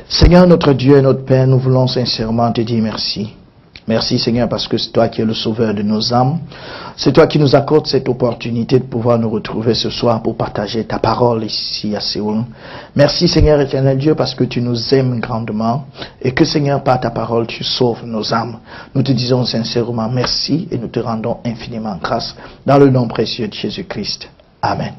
Seigneur notre Dieu et notre Père, nous voulons sincèrement te dire merci. Merci Seigneur parce que c'est toi qui es le sauveur de nos âmes. C'est toi qui nous accordes cette opportunité de pouvoir nous retrouver ce soir pour partager ta parole ici à Séoul. Merci Seigneur éternel Dieu parce que tu nous aimes grandement et que Seigneur par ta parole tu sauves nos âmes. Nous te disons sincèrement merci et nous te rendons infiniment grâce dans le nom précieux de Jésus-Christ. Amen.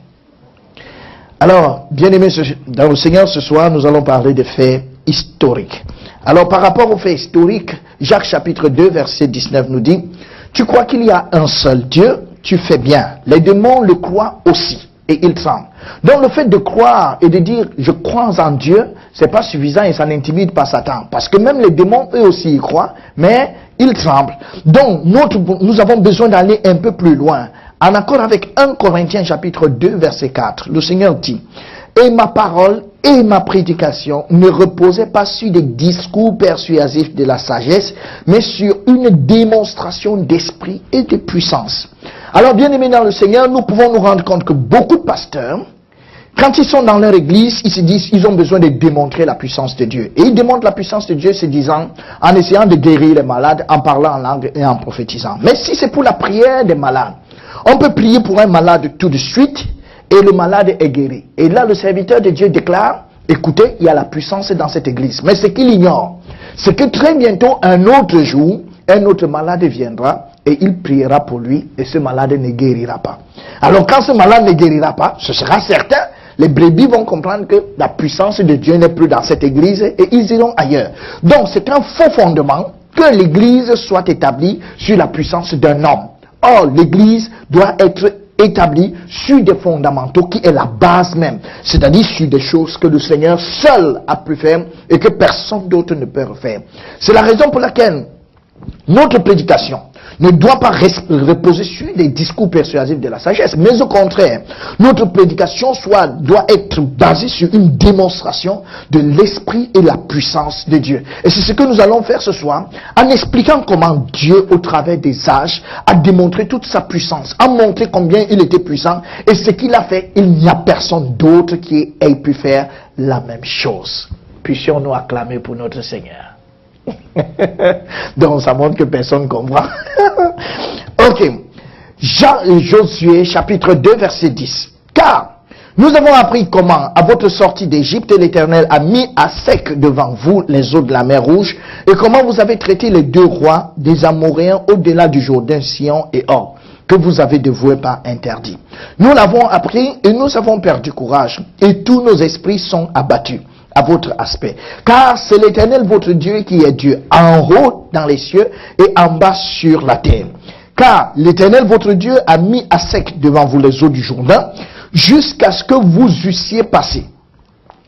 Alors, bien-aimés dans le Seigneur, ce soir, nous allons parler des faits historiques. Alors, par rapport aux faits historiques, Jacques chapitre 2, verset 19 nous dit, « Tu crois qu'il y a un seul Dieu, tu fais bien. Les démons le croient aussi, et ils tremblent. » Donc, le fait de croire et de dire, « Je crois en Dieu », c'est pas suffisant et ça n'intimide pas Satan. Parce que même les démons, eux aussi, y croient, mais ils tremblent. Donc, nous avons besoin d'aller un peu plus loin. En accord avec 1 Corinthiens chapitre 2 verset 4, le Seigneur dit, « Et ma parole et ma prédication ne reposaient pas sur des discours persuasifs de la sagesse, mais sur une démonstration d'esprit et de puissance. » Alors bien aimés dans le Seigneur, nous pouvons nous rendre compte que beaucoup de pasteurs, quand ils sont dans leur église, ils se disent ils ont besoin de démontrer la puissance de Dieu. Et ils démontrent la puissance de Dieu se disant, en essayant de guérir les malades, en parlant en langue et en prophétisant. Mais si c'est pour la prière des malades, on peut prier pour un malade tout de suite et le malade est guéri. Et là, le serviteur de Dieu déclare, écoutez, il y a la puissance dans cette église. Mais ce qu'il ignore, c'est que très bientôt, un autre jour, un autre malade viendra et il priera pour lui et ce malade ne guérira pas. Alors quand ce malade ne guérira pas, ce sera certain, les brebis vont comprendre que la puissance de Dieu n'est plus dans cette église et ils iront ailleurs. Donc c'est un faux fondement que l'église soit établie sur la puissance d'un homme. Or, l'église doit être établie sur des fondamentaux qui est la base même. C'est-à-dire sur des choses que le Seigneur seul a pu faire et que personne d'autre ne peut faire. C'est la raison pour laquelle notre prédication ne doit pas reposer sur des discours persuasifs de la sagesse, mais au contraire, notre prédication doit être basée sur une démonstration de l'esprit et la puissance de Dieu. Et c'est ce que nous allons faire ce soir, en expliquant comment Dieu, au travers des âges, a démontré toute sa puissance, a montré combien il était puissant, et ce qu'il a fait, il n'y a personne d'autre qui ait pu faire la même chose. Puissions-nous acclamer pour notre Seigneur. Donc ça montre que personne ne comprend. Ok. Josué chapitre 2 verset 10. Car nous avons appris comment à votre sortie d'Égypte l'Éternel a mis à sec devant vous les eaux de la mer Rouge et comment vous avez traité les deux rois des Amoréens au-delà du Jourdain, Sion et Or, que vous avez dévoués par interdit. Nous l'avons appris et nous avons perdu courage et tous nos esprits sont abattus à votre aspect. Car c'est l'Éternel votre Dieu qui est Dieu en haut dans les cieux et en bas sur la terre. Car l'Éternel votre Dieu a mis à sec devant vous les eaux du Jourdain jusqu'à ce que vous eussiez passé.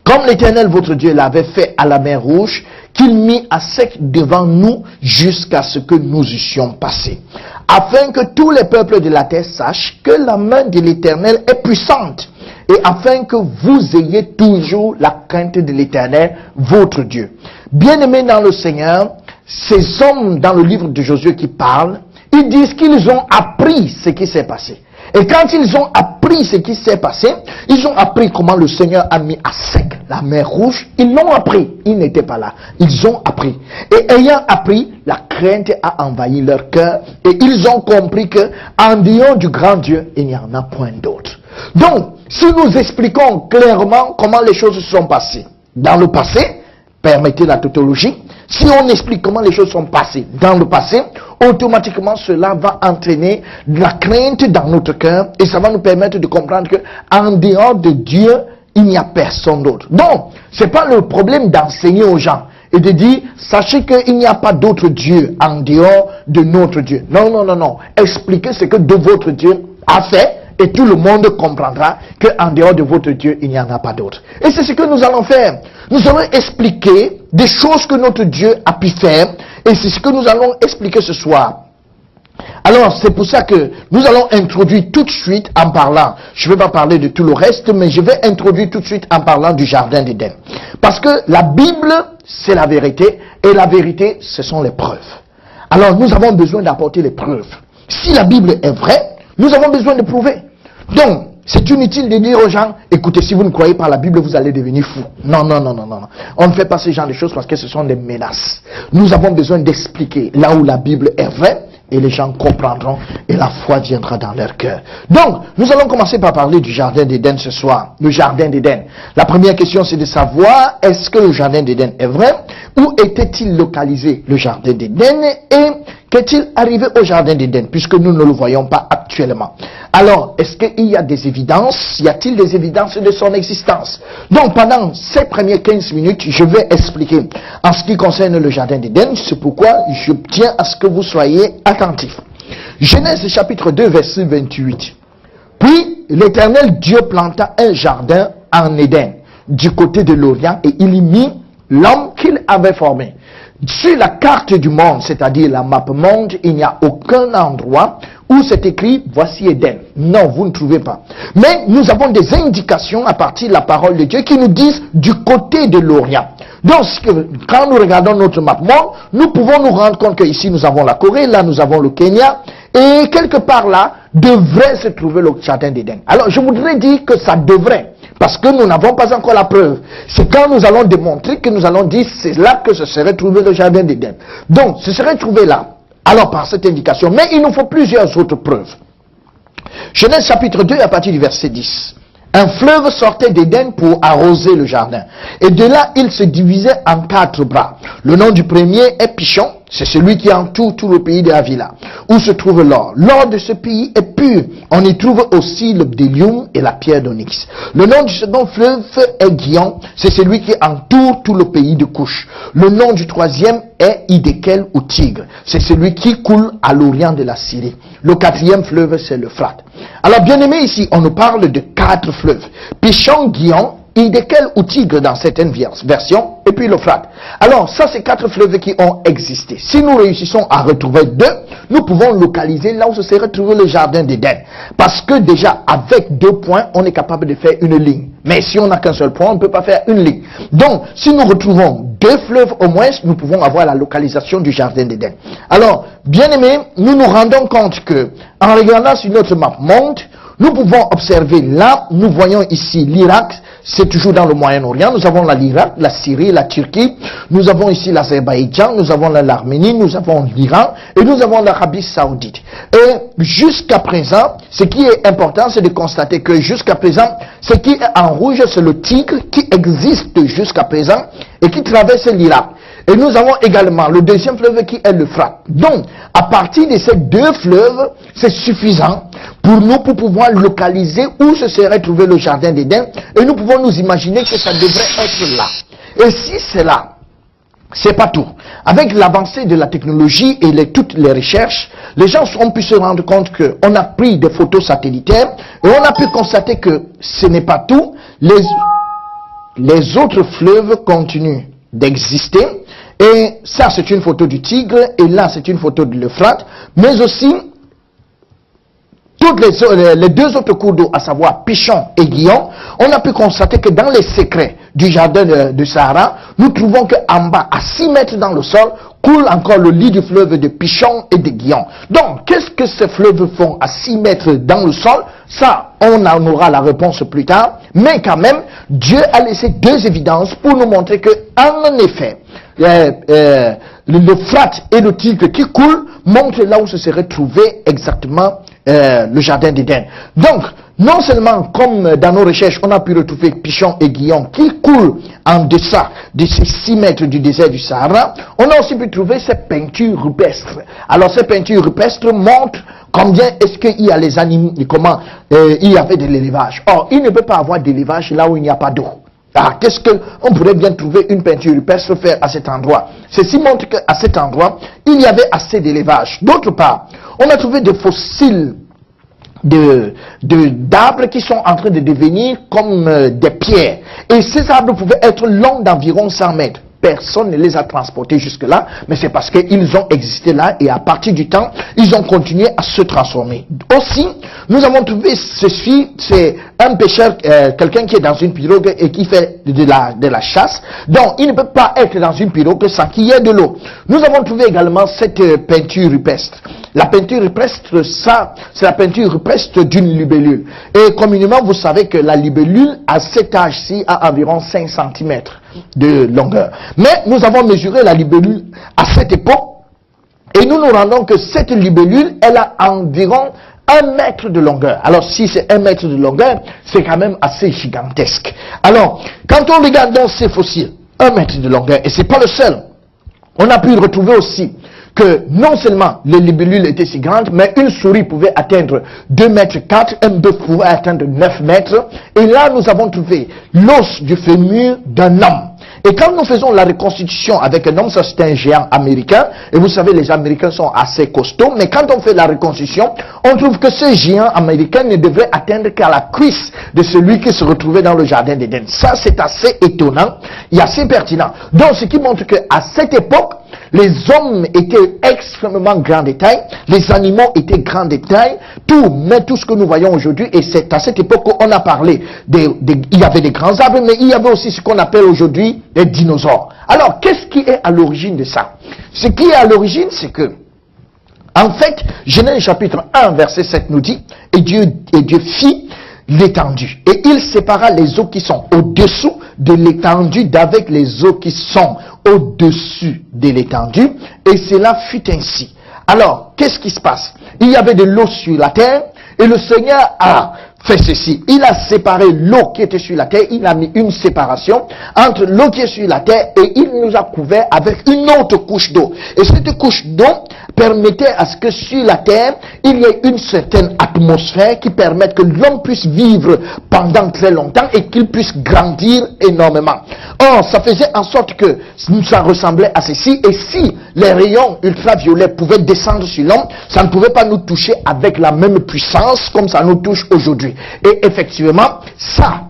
Comme l'Éternel votre Dieu l'avait fait à la mer Rouge, qu'il mit à sec devant nous jusqu'à ce que nous eussions passé. Afin que tous les peuples de la terre sachent que la main de l'Éternel est puissante. Et afin que vous ayez toujours la crainte de l'Éternel, votre Dieu. Bien-aimés dans le Seigneur, ces hommes dans le livre de Josué qui parlent, ils disent qu'ils ont appris ce qui s'est passé. Et quand ils ont appris ce qui s'est passé, ils ont appris comment le Seigneur a mis à sec la mer Rouge. Ils l'ont appris. Ils n'étaient pas là. Ils ont appris. Et ayant appris, la crainte a envahi leur cœur. Et ils ont compris que, en dehors du grand Dieu, il n'y en a point d'autre. Donc, si nous expliquons clairement comment les choses se sont passées dans le passé, permettez la tautologie, si on explique comment les choses sont passées dans le passé, automatiquement cela va entraîner la crainte dans notre cœur et ça va nous permettre de comprendre que en dehors de Dieu, il n'y a personne d'autre. Donc, c'est pas le problème d'enseigner aux gens et de dire, sachez qu'il n'y a pas d'autre Dieu en dehors de notre Dieu. Non, non, non, non. Expliquez ce que de votre Dieu a fait. Et tout le monde comprendra qu'en dehors de votre Dieu, il n'y en a pas d'autre. Et c'est ce que nous allons faire. Nous allons expliquer des choses que notre Dieu a pu faire. Et c'est ce que nous allons expliquer ce soir. Alors, c'est pour ça que nous allons introduire tout de suite en parlant. Je ne vais pas parler de tout le reste, mais je vais introduire tout de suite en parlant du jardin d'Éden. Parce que la Bible, c'est la vérité. Et la vérité, ce sont les preuves. Alors, nous avons besoin d'apporter les preuves. Si la Bible est vraie, nous avons besoin de prouver. Donc, c'est inutile de dire aux gens, écoutez, si vous ne croyez pas à la Bible, vous allez devenir fou. Non, non, non, non, non. On ne fait pas ce genre de choses parce que ce sont des menaces. Nous avons besoin d'expliquer là où la Bible est vraie et les gens comprendront et la foi viendra dans leur cœur. Donc, nous allons commencer par parler du jardin d'Éden ce soir. Le jardin d'Éden. La première question, c'est de savoir, est-ce que le jardin d'Éden est vrai? Où était-il localisé, le jardin d'Éden? Et qu'est-il arrivé au jardin d'Éden, puisque nous ne le voyons pas actuellement? Alors, est-ce qu'il y a des évidences? Y a-t-il des évidences de son existence? Donc, pendant ces premières 15 minutes, je vais expliquer en ce qui concerne le jardin d'Éden. C'est pourquoi je tiens à ce que vous soyez attentifs. Genèse chapitre 2, verset 28. Puis, l'Éternel Dieu planta un jardin en Éden, du côté de l'Orient, et il y mit l'homme qu'il avait formé. Sur la carte du monde, c'est-à-dire la map monde, il n'y a aucun endroit où c'est écrit « Voici Éden ». Non, vous ne trouvez pas. Mais nous avons des indications à partir de la parole de Dieu qui nous disent du côté de l'Orient. Donc, quand nous regardons notre map monde, nous pouvons nous rendre compte qu'ici nous avons la Corée, là nous avons le Kenya, et quelque part là devrait se trouver le jardin d'Éden. Alors, je voudrais dire que ça devrait. Parce que nous n'avons pas encore la preuve. C'est quand nous allons démontrer que nous allons dire c'est là que se serait trouvé le jardin d'Éden. Donc, ce serait trouvé là. Alors, par cette indication. Mais il nous faut plusieurs autres preuves. Genèse chapitre 2 à partir du verset 10. Un fleuve sortait d'Éden pour arroser le jardin. Et de là, il se divisait en 4 bras. Le nom du premier est Pishon. C'est celui qui entoure tout le pays de Havila, où se trouve l'or. L'or de ce pays est pur. On y trouve aussi le bdellium et la pierre d'onyx. Le nom du second fleuve est Gihon. C'est celui qui entoure tout le pays de Couche. Le nom du troisième est Hiddekel ou Tigre. C'est celui qui coule à l'orient de la Syrie. Le quatrième fleuve, c'est l'Euphrate. Alors, bien aimé, ici, on nous parle de 4 fleuves. Pishon, Gihon, Hiddekel ou Tigre dans certaines versions, et puis l'Euphrate. Alors, ça, c'est 4 fleuves qui ont existé. Si nous réussissons à retrouver 2, nous pouvons localiser là où se serait trouvé le jardin d'Éden. Parce que déjà, avec 2 points, on est capable de faire une ligne. Mais si on n'a qu'un seul point, on ne peut pas faire une ligne. Donc, si nous retrouvons 2 fleuves au moins, nous pouvons avoir la localisation du jardin d'Éden. Alors, bien aimés, nous nous rendons compte que, en regardant sur notre map monde, nous pouvons observer là, nous voyons ici l'Irak, c'est toujours dans le Moyen-Orient, nous avons l'Irak, la Syrie, la Turquie, nous avons ici l'Azerbaïdjan, nous avons l'Arménie, nous avons l'Iran et nous avons l'Arabie Saoudite. Et jusqu'à présent, ce qui est important, c'est de constater que jusqu'à présent, ce qui est en rouge, c'est le Tigre qui existe jusqu'à présent et qui traverse l'Irak. Et nous avons également le deuxième fleuve qui est l'Euphrate. Donc, à partir de ces 2 fleuves, c'est suffisant pour nous pour pouvoir localiser où se serait trouvé le jardin d'Éden. Et nous pouvons nous imaginer que ça devrait être là. Et si c'est là, c'est pas tout. Avec l'avancée de la technologie et toutes les recherches, les gens ont pu se rendre compte qu'on a pris des photos satellitaires et on a pu constater que ce n'est pas tout. Les autres fleuves continuent d'exister. Et ça, c'est une photo du Tigre, et là, c'est une photo de l'Euphrate, mais aussi toutes les 2 autres cours d'eau, à savoir Pishon et Gihon. On a pu constater que dans les secrets du jardin de Sahara, nous trouvons qu'en bas, à 6 mètres dans le sol, coule encore le lit du fleuve de Pishon et de Gihon. Donc, qu'est-ce que ces fleuves font à 6 mètres dans le sol? Ça, on en aura la réponse plus tard. Mais quand même, Dieu a laissé 2 évidences pour nous montrer que, en effet, l'Euphrate et le Tigre qui coulent montrent là où se serait trouvé exactement le jardin d'Éden. Donc, non seulement comme dans nos recherches, on a pu retrouver Pishon et Gihon qui coulent en deçà de ces 6 mètres du désert du Sahara, on a aussi pu trouver ces peintures rupestres. Alors, ces peintures rupestres montrent combien est-ce qu'il y a les animaux, comment il y avait de l'élevage. Or, il ne peut pas avoir d'élevage là où il n'y a pas d'eau. Ah, qu'est-ce qu'on pourrait bien trouver une peinture rupestre faire à cet endroit? Ceci montre qu'à cet endroit, il y avait assez d'élevage. D'autre part, on a trouvé des fossiles d'arbres qui sont en train de devenir comme des pierres. Et ces arbres pouvaient être longs d'environ 100 mètres. Personne ne les a transportés jusque-là, mais c'est parce qu'ils ont existé là et à partir du temps, ils ont continué à se transformer. Aussi, nous avons trouvé ceci, c'est un pêcheur, quelqu'un qui est dans une pirogue et qui fait de la chasse. Donc, il ne peut pas être dans une pirogue sans qu'il y ait de l'eau. Nous avons trouvé également cette peinture rupestre. La peinture rupestre, ça, c'est la peinture rupestre d'une libellule. Et communément, vous savez que la libellule, à cet âge-ci, a environ 5 cm de longueur. Mais nous avons mesuré la libellule à cette époque, et nous nous rendons que cette libellule, elle a environ 1 mètre de longueur. Alors, si c'est 1 mètre de longueur, c'est quand même assez gigantesque. Alors, quand on regarde dans ces fossiles, 1 mètre de longueur, et c'est pas le seul, on a pu retrouver aussi que non seulement les libellules étaient si grandes, mais une souris pouvait atteindre 2 mètres 4, un bœuf pouvait atteindre 9 mètres, et là nous avons trouvé l'os du fémur d'un homme. Et quand nous faisons la reconstitution avec un homme, ça c'est un géant américain, et vous savez les Américains sont assez costauds, mais quand on fait la reconstitution, on trouve que ce géant américain ne devrait atteindre qu'à la cuisse de celui qui se retrouvait dans le jardin d'Éden. Ça c'est assez étonnant et assez pertinent. Donc ce qui montre qu'à cette époque, les hommes étaient extrêmement grands de taille, les animaux étaient grands de taille, mais tout ce que nous voyons aujourd'hui, et c'est à cette époque qu'on a parlé, il y avait des grands arbres, mais il y avait aussi ce qu'on appelle aujourd'hui des dinosaures. Alors, qu'est-ce qui est à l'origine de ça? Ce qui est à l'origine, c'est que, en fait, Genèse chapitre 1, verset 7 nous dit, et Dieu fit l'étendue, et il sépara les eaux qui sont au-dessous de l'étendue d'avec les eaux qui sont au-dessus de l'étendue, et cela fut ainsi. Alors, qu'est-ce qui se passe? Il y avait de l'eau sur la terre, et le Seigneur a fait ceci. Il a séparé l'eau qui était sur la terre, il a mis une séparation entre l'eau qui est sur la terre, et il nous a couvert avec une autre couche d'eau. Et cette couche d'eau permettait à ce que sur la terre, il y ait une certaine atmosphère qui permette que l'homme puisse vivre pendant très longtemps et qu'il puisse grandir énormément. Or, ça faisait en sorte que ça ressemblait à ceci, et si les rayons ultraviolets pouvaient descendre sur l'homme, ça ne pouvait pas nous toucher avec la même puissance comme ça nous touche aujourd'hui. Et effectivement, ça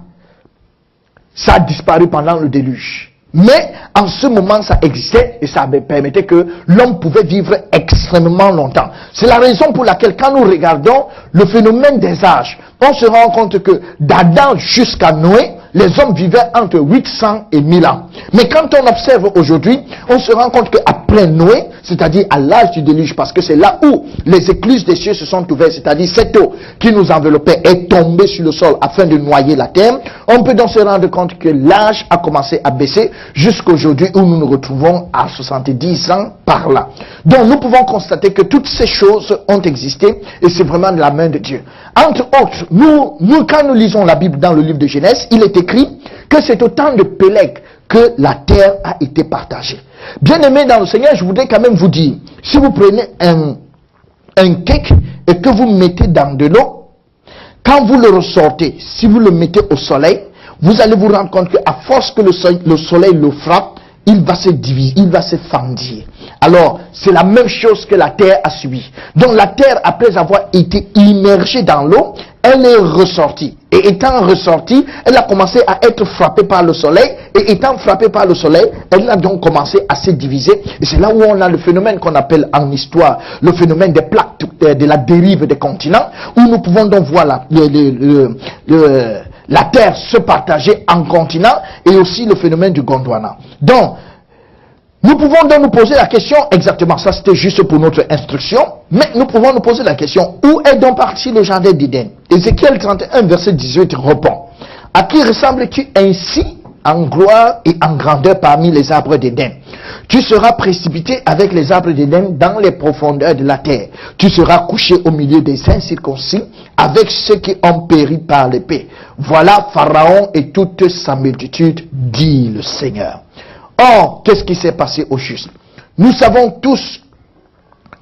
a disparu pendant le déluge. Mais en ce moment, ça existait et ça permettait que l'homme pouvait vivre extrêmement longtemps. C'est la raison pour laquelle quand nous regardons le phénomène des âges, on se rend compte que d'Adam jusqu'à Noé, les hommes vivaient entre 800 et 1000 ans. Mais quand on observe aujourd'hui, on se rend compte qu'après Noé, c'est-à-dire à l'âge du déluge, parce que c'est là où les écluses des cieux se sont ouvertes, c'est-à-dire cette eau qui nous enveloppait est tombée sur le sol afin de noyer la terre, on peut donc se rendre compte que l'âge a commencé à baisser jusqu'aujourd'hui où nous nous retrouvons à 70 ans par là. Donc nous pouvons constater que toutes ces choses ont existé et c'est vraiment de la main de Dieu. Entre autres, nous quand nous lisons la Bible dans le livre de Genèse, il est écrit que c'est au temps de Pélec que la terre a été partagée. Bien aimé dans le Seigneur, je voudrais quand même vous dire, si vous prenez un cake et que vous mettez dans de l'eau, quand vous le ressortez, si vous le mettez au soleil, vous allez vous rendre compte qu'à force que le soleil le frappe, il va se diviser, il va se fendir. Alors, c'est la même chose que la terre a subi. Donc la terre, après avoir été immergée dans l'eau, elle est ressortie. Et étant ressortie, elle a commencé à être frappée par le soleil. Et étant frappée par le soleil, elle a donc commencé à se diviser. Et c'est là où on a le phénomène qu'on appelle en histoire le phénomène des plaques, de la dérive des continents, où nous pouvons donc voir la terre se partager en continents et aussi le phénomène du Gondwana. Donc, nous pouvons donc nous poser la question, exactement, ça c'était juste pour notre instruction, mais nous pouvons nous poser la question, où est donc parti le jardin d'Éden? Ézéchiel 31, verset 18 répond, à qui ressembles-tu ainsi en gloire et en grandeur parmi les arbres d'Éden? Tu seras précipité avec les arbres d'Éden dans les profondeurs de la terre. Tu seras couché au milieu des incirconcis avec ceux qui ont péri par l'épée. Voilà Pharaon et toute sa multitude, dit le Seigneur. Or, qu'est-ce qui s'est passé au juste? Nous savons tous,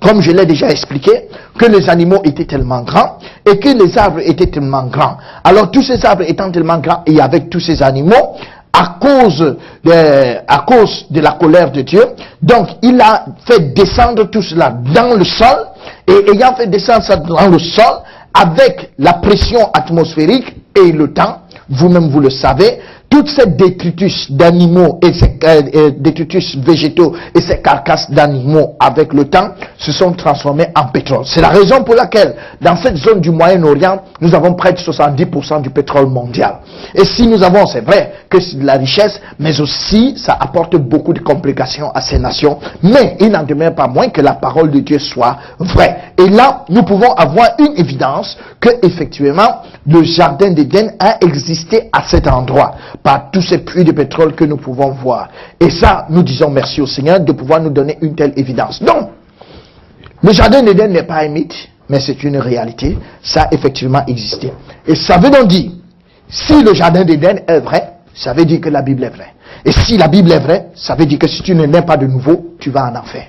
comme je l'ai déjà expliqué, que les animaux étaient tellement grands et que les arbres étaient tellement grands. Alors, tous ces arbres étant tellement grands et avec tous ces animaux, à cause de la colère de Dieu, donc il a fait descendre tout cela dans le sol, et ayant fait descendre ça dans le sol, avec la pression atmosphérique et le temps, vous-même vous le savez, tout toutes ces détritus d'animaux et ces détritus végétaux et ces carcasses d'animaux avec le temps se sont transformés en pétrole. C'est la raison pour laquelle dans cette zone du Moyen-Orient, nous avons près de 70% du pétrole mondial. Et si nous avons, c'est vrai que c'est de la richesse, mais aussi ça apporte beaucoup de complications à ces nations. Mais il n'en demeure pas moins que la parole de Dieu soit vraie. Et là, nous pouvons avoir une évidence que effectivement le jardin d'Éden a existé à cet endroit par tous ces puits de pétrole que nous pouvons voir. Et ça, nous disons merci au Seigneur de pouvoir nous donner une telle évidence. Donc, le jardin d'Éden n'est pas un mythe, mais c'est une réalité. Ça a effectivement existé. Et ça veut donc dire, si le jardin d'Éden est vrai, ça veut dire que la Bible est vraie. Et si la Bible est vraie, ça veut dire que si tu ne nais pas de nouveau, tu vas en enfer.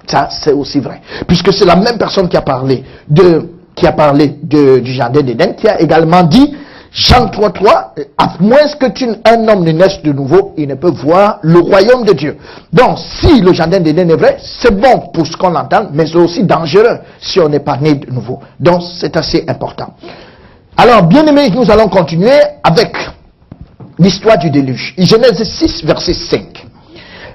Ça, c'est aussi vrai. Puisque c'est la même personne qui a parlé du jardin d'Éden, qui a également dit, Jean 3:3, à moins qu'un homme ne naisse de nouveau, il ne peut voir le royaume de Dieu. Donc, si le jardin d'Éden est vrai, c'est bon pour ce qu'on entend, mais c'est aussi dangereux si on n'est pas né de nouveau. Donc, c'est assez important. Alors, bien aimés, nous allons continuer avec l'histoire du déluge. Genèse 6, verset 5.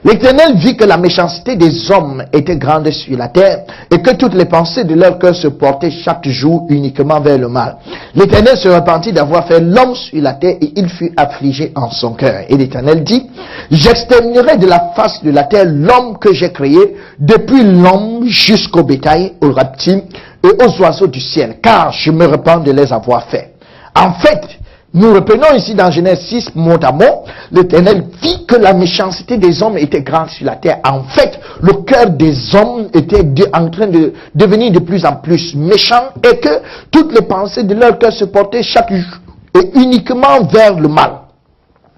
L'Éternel vit que la méchanceté des hommes était grande sur la terre et que toutes les pensées de leur cœur se portaient chaque jour uniquement vers le mal. L'Éternel se repentit d'avoir fait l'homme sur la terre et il fut affligé en son cœur. Et l'Éternel dit, j'exterminerai de la face de la terre l'homme que j'ai créé, depuis l'homme jusqu'au bétail, aux reptiles et aux oiseaux du ciel, car je me repens de les avoir faits. En fait, nous reprenons ici dans Genèse 6, mot à mot, l'Éternel vit que la méchanceté des hommes était grande sur la terre. En fait, le cœur des hommes était en train de devenir de plus en plus méchant et que toutes les pensées de leur cœur se portaient chaque jour et uniquement vers le mal.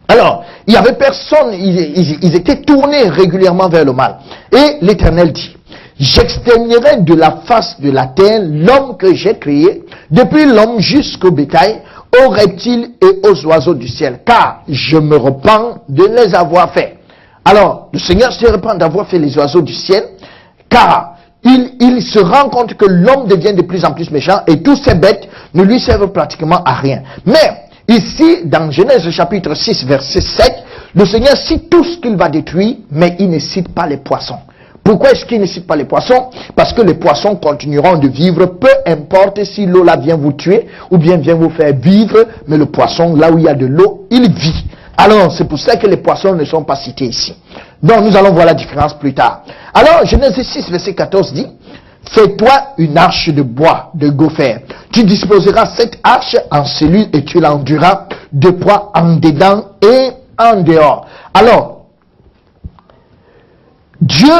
Alors, il y avait personne, ils étaient tournés régulièrement vers le mal. Et l'Éternel dit, j'exterminerai de la face de la terre l'homme que j'ai créé, depuis l'homme jusqu'au bétail, aux reptiles et aux oiseaux du ciel, car je me repens de les avoir faits. Alors, le Seigneur se repent d'avoir fait les oiseaux du ciel, car il se rend compte que l'homme devient de plus en plus méchant et tous ces bêtes ne lui servent pratiquement à rien. Mais, ici, dans Genèse chapitre 6, verset 7, le Seigneur cite tout ce qu'il va détruire, mais il ne cite pas les poissons. Pourquoi est-ce qu'il ne cite pas les poissons? Parce que les poissons continueront de vivre, peu importe si l'eau là vient vous tuer ou bien vient vous faire vivre, mais le poisson, là où il y a de l'eau, il vit. Alors, c'est pour ça que les poissons ne sont pas cités ici. Donc, nous allons voir la différence plus tard. Alors, Genèse 6, verset 14 dit, fais-toi une arche de bois, de gopher. Tu disposeras cette arche en cellules et tu l'enduras de poids en dedans et en dehors. Alors, Dieu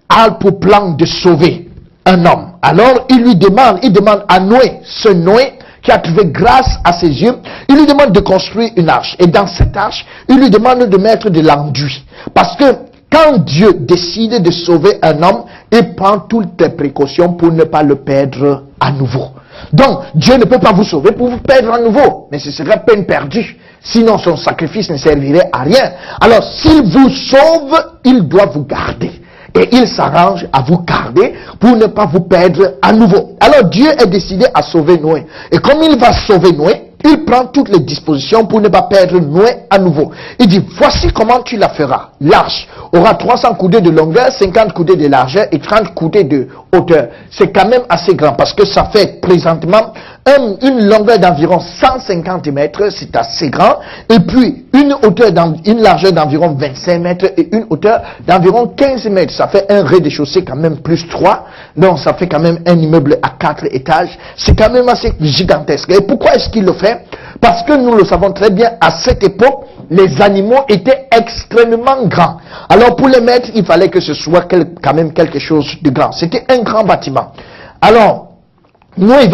a pour plan de sauver un homme. Alors, il demande à Noé, ce Noé qui a trouvé grâce à ses yeux, il lui demande de construire une arche. Et dans cette arche, il lui demande de mettre de l'enduit. Parce que quand Dieu décide de sauver un homme, il prend toutes les précautions pour ne pas le perdre à nouveau. Donc, Dieu ne peut pas vous sauver pour vous perdre à nouveau. Mais ce serait peine perdue. Sinon, son sacrifice ne servirait à rien. Alors, s'il vous sauve, il doit vous garder. Et il s'arrange à vous garder pour ne pas vous perdre à nouveau. Alors Dieu est décidé à sauver Noé. Et comme il va sauver Noé, il prend toutes les dispositions pour ne pas perdre Noé à nouveau. Il dit, voici comment tu la feras. L'arche aura 300 coudées de longueur, 50 coudées de largeur et 30 coudées de hauteur. C'est quand même assez grand parce que ça fait présentement une longueur d'environ 150 mètres, c'est assez grand. Et puis une largeur d'environ 25 mètres et une hauteur d'environ 15 mètres. Ça fait un rez-de-chaussée quand même plus 3. Donc ça fait quand même un immeuble à 4 étages. C'est quand même assez gigantesque. Et pourquoi est-ce qu'il le fait? Parce que nous le savons très bien, à cette époque, les animaux étaient extrêmement grands. Alors pour les mettre, il fallait que ce soit quand même quelque chose de grand. C'était un grand bâtiment. Alors, Noé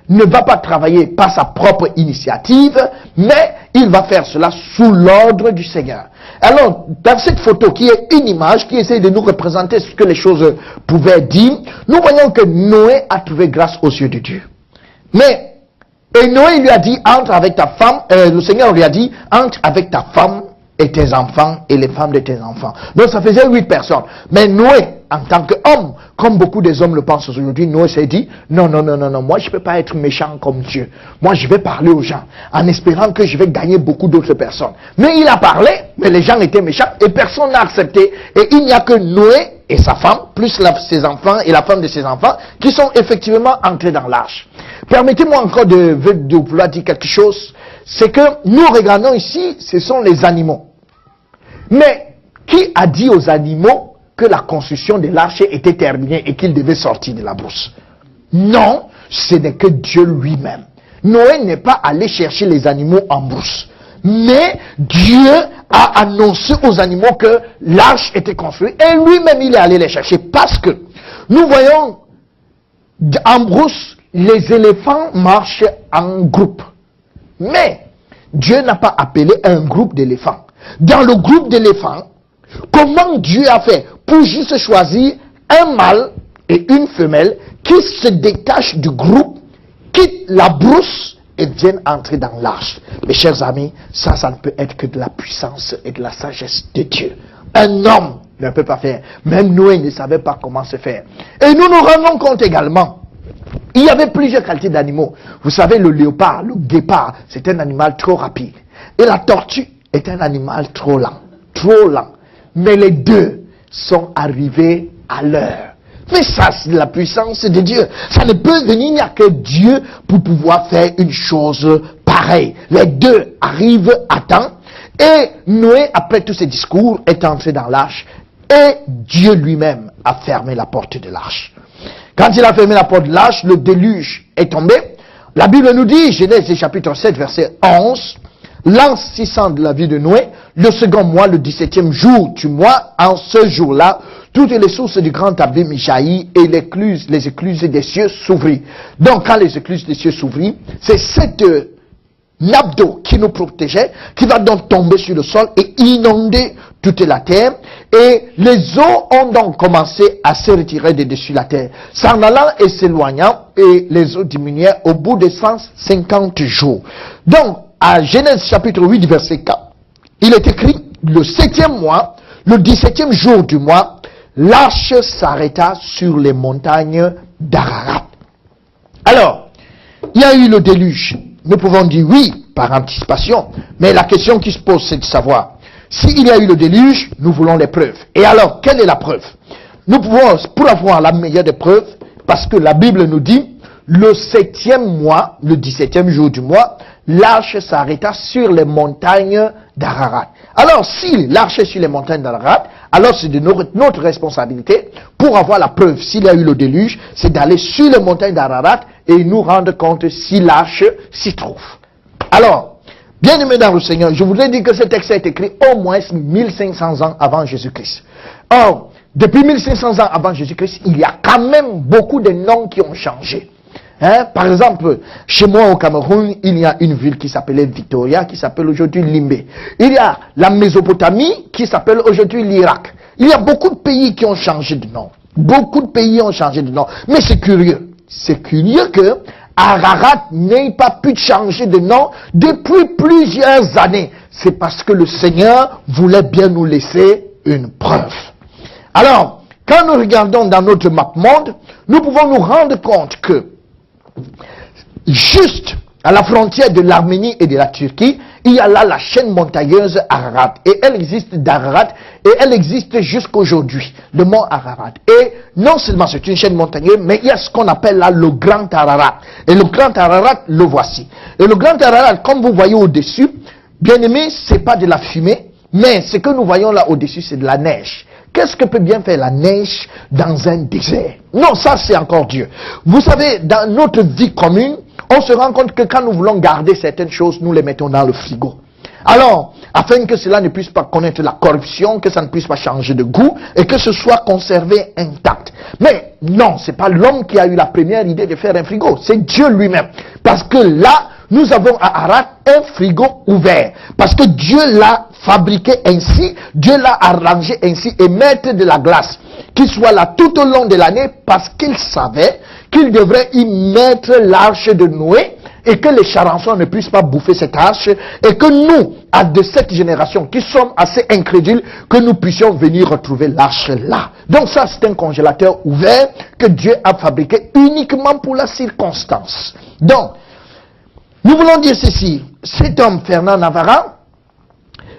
ne va pas travailler par sa propre initiative, mais il va faire cela sous l'ordre du Seigneur. Alors, dans cette photo qui est une image qui essaie de nous représenter ce que les choses pouvaient dire, nous voyons que Noé a trouvé grâce aux yeux de Dieu. Et Noé lui a dit, entre avec ta femme, le Seigneur lui a dit, entre avec ta femme et tes enfants et les femmes de tes enfants. Donc ça faisait 8 personnes. Mais Noé, en tant qu'homme, comme beaucoup des hommes le pensent aujourd'hui, Noé s'est dit, non, moi je ne peux pas être méchant comme Dieu. Moi je vais parler aux gens, en espérant que je vais gagner beaucoup d'autres personnes. Mais il a parlé, mais les gens étaient méchants et personne n'a accepté. Et il n'y a que Noé et sa femme, plus ses enfants et la femme de ses enfants, qui sont effectivement entrés dans l'arche. Permettez-moi encore de vouloir dire quelque chose. C'est que nous regardons ici, ce sont les animaux. Mais qui a dit aux animaux que la construction de l'arche était terminée et qu'ils devaient sortir de la brousse? Non, ce n'est que Dieu lui-même. Noé n'est pas allé chercher les animaux en brousse. Mais Dieu a annoncé aux animaux que l'arche était construite et lui-même il est allé les chercher. Parce que nous voyons en brousse, les éléphants marchent en groupe. Mais Dieu n'a pas appelé un groupe d'éléphants. Dans le groupe d'éléphants, comment Dieu a fait pour juste choisir un mâle et une femelle qui se détachent du groupe, quittent la brousse et viennent entrer dans l'arche? Mes chers amis, ça ne peut être que de la puissance et de la sagesse de Dieu. Un homme ne peut pas faire. Même Noé ne savait pas comment se faire. Et nous nous rendons compte également, il y avait plusieurs qualités d'animaux. Vous savez, le léopard, le guépard, c'est un animal trop rapide. Et la tortue est un animal trop lent. Trop lent. Mais les deux sont arrivés à l'heure. Mais ça, c'est la puissance de Dieu. Ça ne peut venir, il n'y a que Dieu pour pouvoir faire une chose pareille. Les deux arrivent à temps. Et Noé, après tous ces discours, est entré dans l'arche. Et Dieu lui-même a fermé la porte de l'arche. Quand il a fermé la porte de l'arche, le déluge est tombé. La Bible nous dit, Genèse chapitre 7, verset 11, l'an 600 de la vie de Noé, le second mois, le 17e jour du mois, en ce jour-là, toutes les sources du grand abîme jaillit et les écluses des cieux s'ouvrirent. Donc, quand les écluses des cieux s'ouvrirent, c'est cette nappe d'eau qui nous protégeait, qui va donc tomber sur le sol et inonder toute la terre. Et les eaux ont donc commencé à se retirer de dessus la terre, s'en allant et s'éloignant, et les eaux diminuaient au bout de 150 jours. Donc, à Genèse chapitre 8, verset 4, il est écrit, le 7e mois, le 17e jour du mois, l'arche s'arrêta sur les montagnes d'Ararat. Alors, il y a eu le déluge. Nous pouvons dire oui, par anticipation, mais la question qui se pose, c'est de savoir, s'il y a eu le déluge, nous voulons les preuves. Et alors, quelle est la preuve? Nous pouvons, pour avoir la meilleure des preuves, parce que la Bible nous dit, le 7e mois, le 17e jour du mois, l'arche s'arrêta sur les montagnes d'Ararat. Alors, si l'arche est sur les montagnes d'Ararat, alors c'est de notre responsabilité, pour avoir la preuve s'il y a eu le déluge, c'est d'aller sur les montagnes d'Ararat et nous rendre compte si l'arche s'y trouve. Alors, bien aimé dans le Seigneur, je voudrais dire que ce texte est écrit au moins 1500 ans avant Jésus-Christ. Or, depuis 1500 ans avant Jésus-Christ, il y a quand même beaucoup de noms qui ont changé. Par exemple, chez moi au Cameroun, il y a une ville qui s'appelait Victoria, qui s'appelle aujourd'hui Limbé. Il y a la Mésopotamie, qui s'appelle aujourd'hui l'Irak. Il y a beaucoup de pays qui ont changé de nom. Beaucoup de pays ont changé de nom. Mais c'est curieux. C'est curieux que Ararat n'ait pas pu changer de nom depuis plusieurs années. C'est parce que le Seigneur voulait bien nous laisser une preuve. Alors, quand nous regardons dans notre map monde, nous pouvons nous rendre compte que juste à la frontière de l'Arménie et de la Turquie, il y a là la chaîne montagneuse Ararat. Et elle existe d'Ararat et elle existe jusqu'aujourd'hui, le mont Ararat. Et non seulement c'est une chaîne montagneuse, mais il y a ce qu'on appelle là le Grand Ararat. Et le Grand Ararat, le voici. Et le Grand Ararat, comme vous voyez au-dessus, bien aimé, c'est pas de la fumée, mais ce que nous voyons là au-dessus, c'est de la neige. Qu'est-ce que peut bien faire la neige dans un désert? Non, ça c'est encore Dieu. Vous savez, dans notre vie commune, on se rend compte que quand nous voulons garder certaines choses, nous les mettons dans le frigo. Alors, afin que cela ne puisse pas connaître la corruption, que ça ne puisse pas changer de goût et que ce soit conservé intact. Mais non, c'est pas l'homme qui a eu la première idée de faire un frigo, c'est Dieu lui-même. Parce que là, nous avons à Ararat un frigo ouvert. Parce que Dieu l'a fabriqué ainsi, Dieu l'a arrangé ainsi et mettre de la glace qui soit là tout au long de l'année parce qu'il savait qu'il devrait y mettre l'arche de Noé et que les charançons ne puissent pas bouffer cette arche, et que nous, de cette génération, qui sommes assez incrédules, que nous puissions venir retrouver l'arche là. Donc ça, c'est un congélateur ouvert que Dieu a fabriqué uniquement pour la circonstance. Donc, nous voulons dire ceci, cet homme, Fernand Navarra,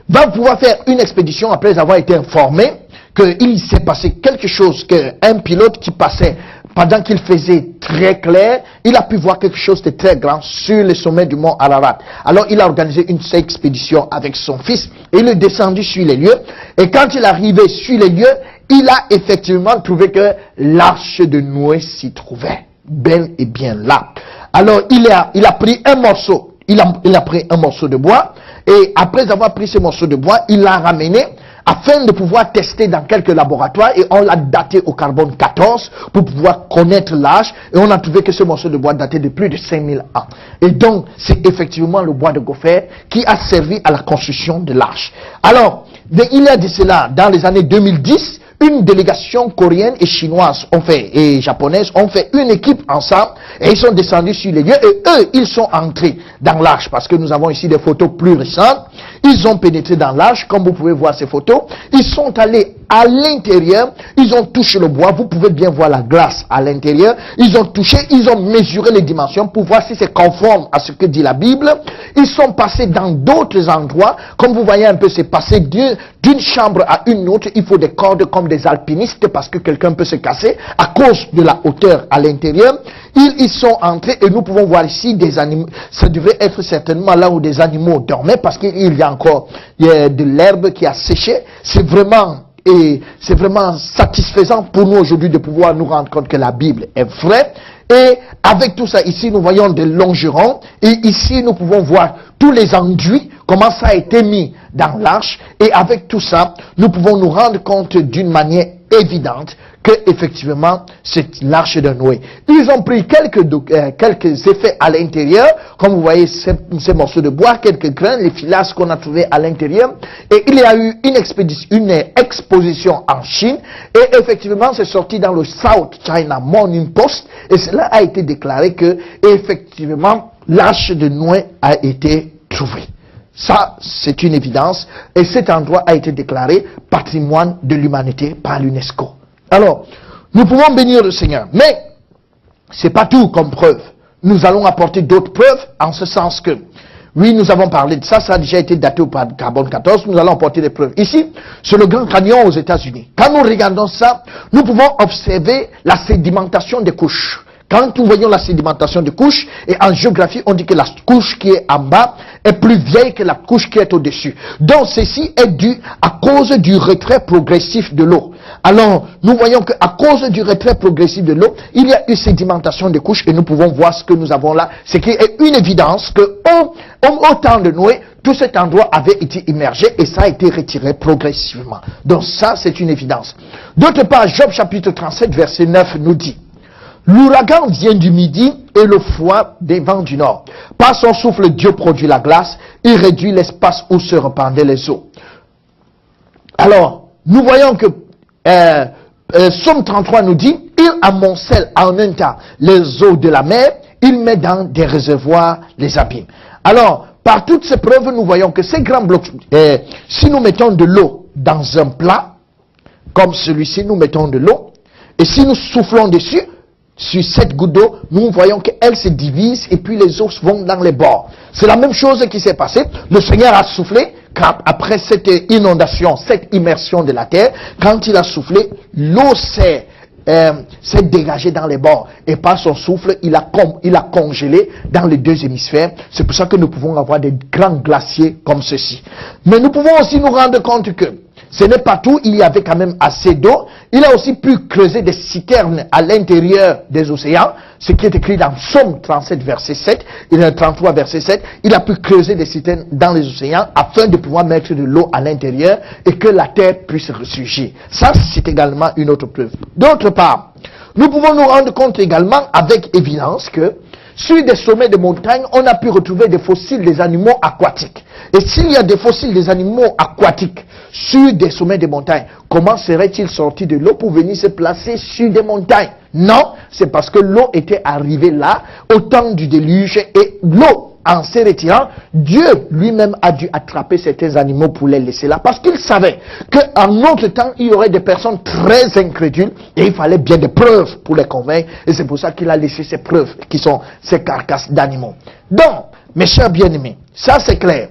va pouvoir faire une expédition après avoir été informé qu'il s'est passé quelque chose, qu'un pilote qui passait pendant qu'il faisait très clair, il a pu voir quelque chose de très grand sur le sommet du mont Ararat. Alors il a organisé une expédition avec son fils et il est descendu sur les lieux. Et quand il est arrivé sur les lieux, il a effectivement trouvé que l'arche de Noé s'y trouvait, bel et bien là. Alors il a pris un morceau, il a pris un morceau de bois, et après avoir pris ce morceau de bois, il l'a ramené afin de pouvoir tester dans quelques laboratoires, et on l'a daté au carbone 14 pour pouvoir connaître l'âge, et on a trouvé que ce morceau de bois datait de plus de 5000 ans. Et donc, c'est effectivement le bois de gopher qui a servi à la construction de l'arche. Alors, il y a de cela, dans les années 2010, une délégation coréenne et chinoise et japonaise ont fait une équipe ensemble et ils sont descendus sur les lieux et eux, ils sont entrés dans l'arche parce que nous avons ici des photos plus récentes. Ils ont pénétré dans l'arche, comme vous pouvez voir ces photos. Ils sont allés à l'intérieur, ils ont touché le bois, vous pouvez bien voir la glace à l'intérieur. Ils ont touché, ils ont mesuré les dimensions pour voir si c'est conforme à ce que dit la Bible. Ils sont passés dans d'autres endroits, comme vous voyez un peu, c'est passé d'une chambre à une autre. Il faut des cordes comme des alpinistes parce que quelqu'un peut se casser à cause de la hauteur à l'intérieur. Ils sont entrés et nous pouvons voir ici des animaux. Ça devrait être certainement là où des animaux dormaient parce qu'il y a encore de l'herbe qui a séché. C'est vraiment satisfaisant pour nous aujourd'hui de pouvoir nous rendre compte que la Bible est vraie. Et avec tout ça, ici nous voyons des longerons et ici nous pouvons voir tous les enduits, comment ça a été mis dans l'arche. Et avec tout ça, nous pouvons nous rendre compte d'une manière évidente que effectivement c'est l'arche de Noé. Ils ont pris quelques effets à l'intérieur, comme vous voyez ces morceaux de bois, quelques grains, les filasses qu'on a trouvés à l'intérieur, et il y a eu une exposition en Chine, et effectivement c'est sorti dans le South China Morning Post, et cela a été déclaré que effectivement l'arche de Noé a été trouvée. Ça, c'est une évidence, et cet endroit a été déclaré patrimoine de l'humanité par l'UNESCO. Alors, nous pouvons bénir le Seigneur, mais c'est pas tout comme preuve. Nous allons apporter d'autres preuves en ce sens que, oui, nous avons parlé de ça, ça a déjà été daté au carbone 14, nous allons apporter des preuves. Ici, sur le Grand Canyon aux États-Unis, quand nous regardons ça, nous pouvons observer la sédimentation des couches. Quand nous voyons la sédimentation des couches, et en géographie, on dit que la couche qui est en bas est plus vieille que la couche qui est au-dessus. Donc, ceci est dû à cause du retrait progressif de l'eau. Alors, nous voyons qu'à cause du retrait progressif de l'eau, il y a eu sédimentation des couches, et nous pouvons voir ce que nous avons là. C'est qu'il y a une évidence que au temps de Noé, tout cet endroit avait été immergé, et ça a été retiré progressivement. Donc ça, c'est une évidence. D'autre part, Job chapitre 37, verset 9 nous dit: l'ouragan vient du midi et le froid des vents du nord. Par son souffle, Dieu produit la glace. Il réduit l'espace où se répandaient les eaux. Alors, nous voyons que Psaume 33 nous dit: il amoncelle en un temps les eaux de la mer. Il met dans des réservoirs les abîmes. Alors, par toutes ces preuves, nous voyons que ces grands blocs, si nous mettons de l'eau dans un plat, comme celui-ci, nous mettons de l'eau, et si nous soufflons dessus, sur cette goutte d'eau, nous voyons qu'elle se divise et puis les eaux vont dans les bords. C'est la même chose qui s'est passée. Le Seigneur a soufflé, après cette inondation, cette immersion de la terre, quand il a soufflé, l'eau s'est dégagée dans les bords. Et par son souffle, il a congelé dans les deux hémisphères. C'est pour ça que nous pouvons avoir des grands glaciers comme ceci. Mais nous pouvons aussi nous rendre compte que ce n'est pas tout, il y avait quand même assez d'eau. Il a aussi pu creuser des citernes à l'intérieur des océans, ce qui est écrit dans Psaume 37 verset 7, il y a 33 verset 7, il a pu creuser des citernes dans les océans afin de pouvoir mettre de l'eau à l'intérieur et que la terre puisse ressurgir. Ça, c'est également une autre preuve. D'autre part, nous pouvons nous rendre compte également avec évidence que sur des sommets de montagnes, on a pu retrouver des fossiles des animaux aquatiques. Et s'il y a des fossiles des animaux aquatiques sur des sommets des montagnes, comment seraient-ils sortis de l'eau pour venir se placer sur des montagnes? Non, c'est parce que l'eau était arrivée là au temps du déluge, et l'eau, en se retirant, Dieu lui-même a dû attraper certains animaux pour les laisser là, parce qu'il savait qu'en notre temps, il y aurait des personnes très incrédules et il fallait bien des preuves pour les convaincre, et c'est pour ça qu'il a laissé ces preuves qui sont ces carcasses d'animaux. Donc, mes chers bien-aimés, ça c'est clair.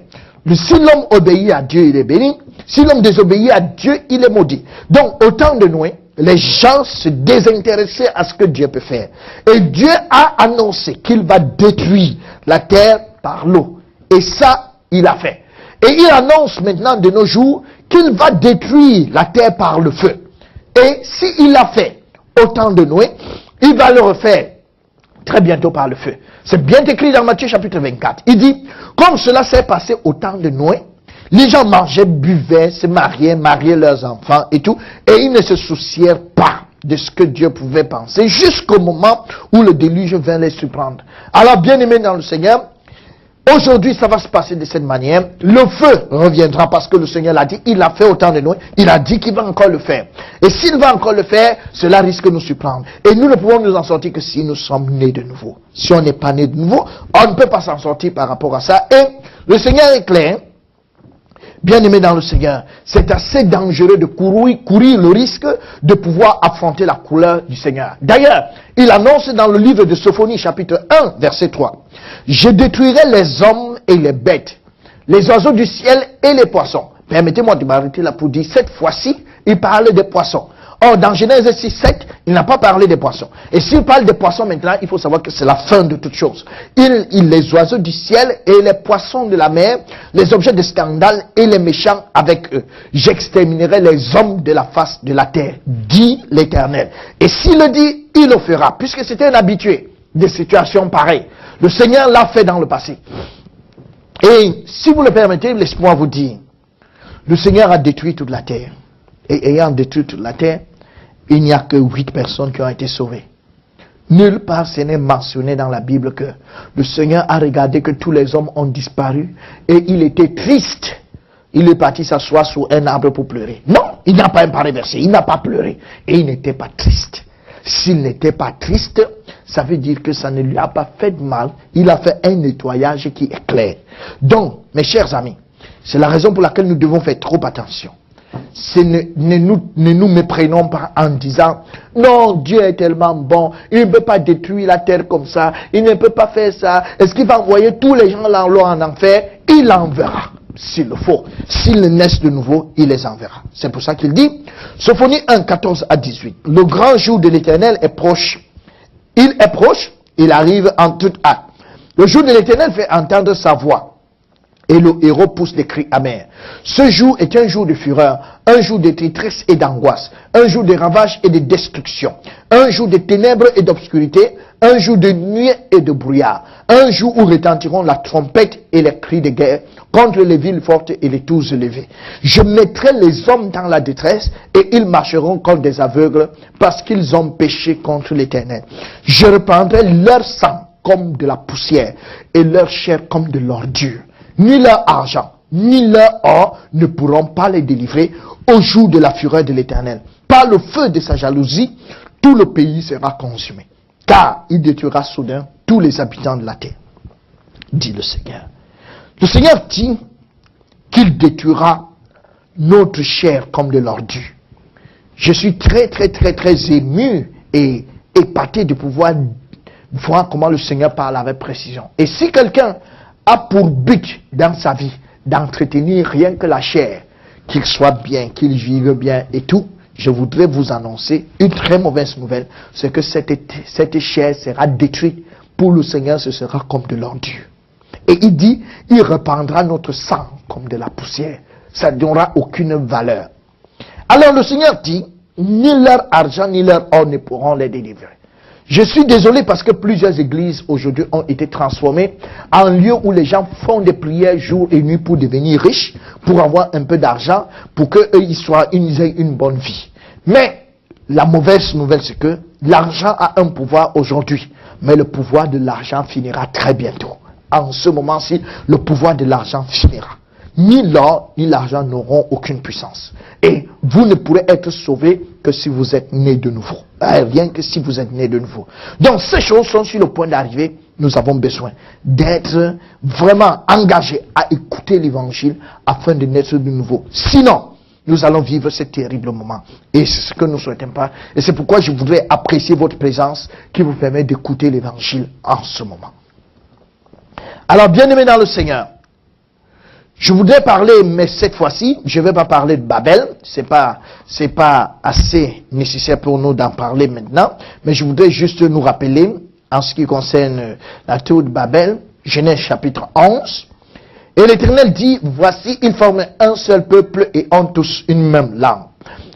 Si l'homme obéit à Dieu, il est béni. Si l'homme désobéit à Dieu, il est maudit. Donc, au temps de Noé, les gens se désintéressaient à ce que Dieu peut faire. Et Dieu a annoncé qu'il va détruire la terre par l'eau. Et ça, il a fait. Et il annonce maintenant de nos jours qu'il va détruire la terre par le feu. Et s'il l'a fait au temps de Noé, il va le refaire très bientôt par le feu. C'est bien écrit dans Matthieu chapitre 24. Il dit, comme cela s'est passé au temps de Noé, les gens mangeaient, buvaient, se mariaient leurs enfants et tout, et ils ne se soucièrent pas de ce que Dieu pouvait penser, jusqu'au moment où le déluge vint les surprendre. Alors, bien-aimés dans le Seigneur, aujourd'hui, ça va se passer de cette manière. Le feu reviendra parce que le Seigneur l'a dit, il l'a fait au temps de Noé, il a dit qu'il va encore le faire. Et s'il va encore le faire, cela risque de nous surprendre. Et nous ne pouvons nous en sortir que si nous sommes nés de nouveau. Si on n'est pas né de nouveau, on ne peut pas s'en sortir par rapport à ça. Et le Seigneur est clair. Bien-aimé dans le Seigneur, c'est assez dangereux de courir le risque de pouvoir affronter la couleur du Seigneur. D'ailleurs, il annonce dans le livre de Sophonie, chapitre 1, verset 3, « Je détruirai les hommes et les bêtes, les oiseaux du ciel et les poissons. » Permettez-moi de m'arrêter là pour dire, cette fois-ci, il parle des poissons. Or, dans Genèse 6, 7, il n'a pas parlé des poissons. Et s'il parle des poissons maintenant, il faut savoir que c'est la fin de toute chose. Les oiseaux du ciel et les poissons de la mer, les objets de scandale et les méchants avec eux. J'exterminerai les hommes de la face de la terre, dit l'Éternel. Et s'il le dit, il le fera, puisque c'était un habitué de situations pareilles. Le Seigneur l'a fait dans le passé. Et si vous le permettez, laissez-moi vous dire, le Seigneur a détruit toute la terre. Et ayant détruit toute la terre, il n'y a que 8 personnes qui ont été sauvées. Nulle part ce n'est mentionné dans la Bible que le Seigneur a regardé que tous les hommes ont disparu et il était triste. Il est parti s'asseoir sous un arbre pour pleurer. Non, il n'a pas un pareil verset, il n'a pas pleuré et il n'était pas triste. S'il n'était pas triste, ça veut dire que ça ne lui a pas fait de mal. Il a fait un nettoyage qui est clair. Donc, mes chers amis, c'est la raison pour laquelle nous devons faire trop attention. Ne nous méprenons pas en disant non, Dieu est tellement bon, il ne peut pas détruire la terre comme ça, il ne peut pas faire ça. Est-ce qu'il va envoyer tous les gens en enfer? Il enverra s'il le faut. S'ils naissent de nouveau, il les enverra. C'est pour ça qu'il dit, Sophonie 1, 14 à 18, le grand jour de l'Éternel est proche. Il est proche, il arrive en toute hâte. Le jour de l'Éternel fait entendre sa voix. Et le héros pousse des cris amers. Ce jour est un jour de fureur, un jour de détresse et d'angoisse, un jour de ravage et de destruction, un jour de ténèbres et d'obscurité, un jour de nuit et de brouillard, un jour où retentiront la trompette et les cris de guerre contre les villes fortes et les tours élevées. Je mettrai les hommes dans la détresse et ils marcheront comme des aveugles parce qu'ils ont péché contre l'Éternel. Je reprendrai leur sang comme de la poussière et leur chair comme de l'ordure. Ni leur argent, ni leur or ne pourront pas les délivrer au jour de la fureur de l'Éternel. Par le feu de sa jalousie, tout le pays sera consumé. Car il détruira soudain tous les habitants de la terre, dit le Seigneur. Le Seigneur dit qu'il détruira notre chair comme de l'ordure. Je suis très ému et épaté de pouvoir voir comment le Seigneur parle avec précision. Et si quelqu'un a pour but dans sa vie d'entretenir rien que la chair, qu'il soit bien, qu'il vive bien et tout, je voudrais vous annoncer une très mauvaise nouvelle, c'est que cette chair sera détruite. Pour le Seigneur, ce sera comme de l'ordure. Et il dit, il reprendra notre sang comme de la poussière. Ça n'aura aucune valeur. Alors le Seigneur dit, ni leur argent ni leur or ne pourront les délivrer. Je suis désolé parce que plusieurs églises aujourd'hui ont été transformées en lieu où les gens font des prières jour et nuit pour devenir riches, pour avoir un peu d'argent, pour qu'eux ils aient une bonne vie. Mais la mauvaise nouvelle, c'est que l'argent a un pouvoir aujourd'hui, mais le pouvoir de l'argent finira très bientôt. En ce moment-ci, le pouvoir de l'argent finira. ni l'or ni l'argent n'auront aucune puissance. Et vous ne pourrez être sauvés que si vous êtes né de nouveau. Rien que si vous êtes né de nouveau. Donc ces choses sont sur le point d'arriver. Nous avons besoin d'être vraiment engagés à écouter l'évangile afin de naître de nouveau. Sinon, nous allons vivre ce terrible moment. Et c'est ce que nous ne souhaitons pas. Et c'est pourquoi je voudrais apprécier votre présence qui vous permet d'écouter l'évangile en ce moment. Alors, bien-aimés dans le Seigneur, je voudrais parler, mais cette fois-ci, je ne vais pas parler de Babel. C'est pas assez nécessaire pour nous d'en parler maintenant. Mais je voudrais juste nous rappeler, en ce qui concerne la tour de Babel, Genèse chapitre 11. Et l'Éternel dit, voici, ils forment un seul peuple et ont tous une même langue.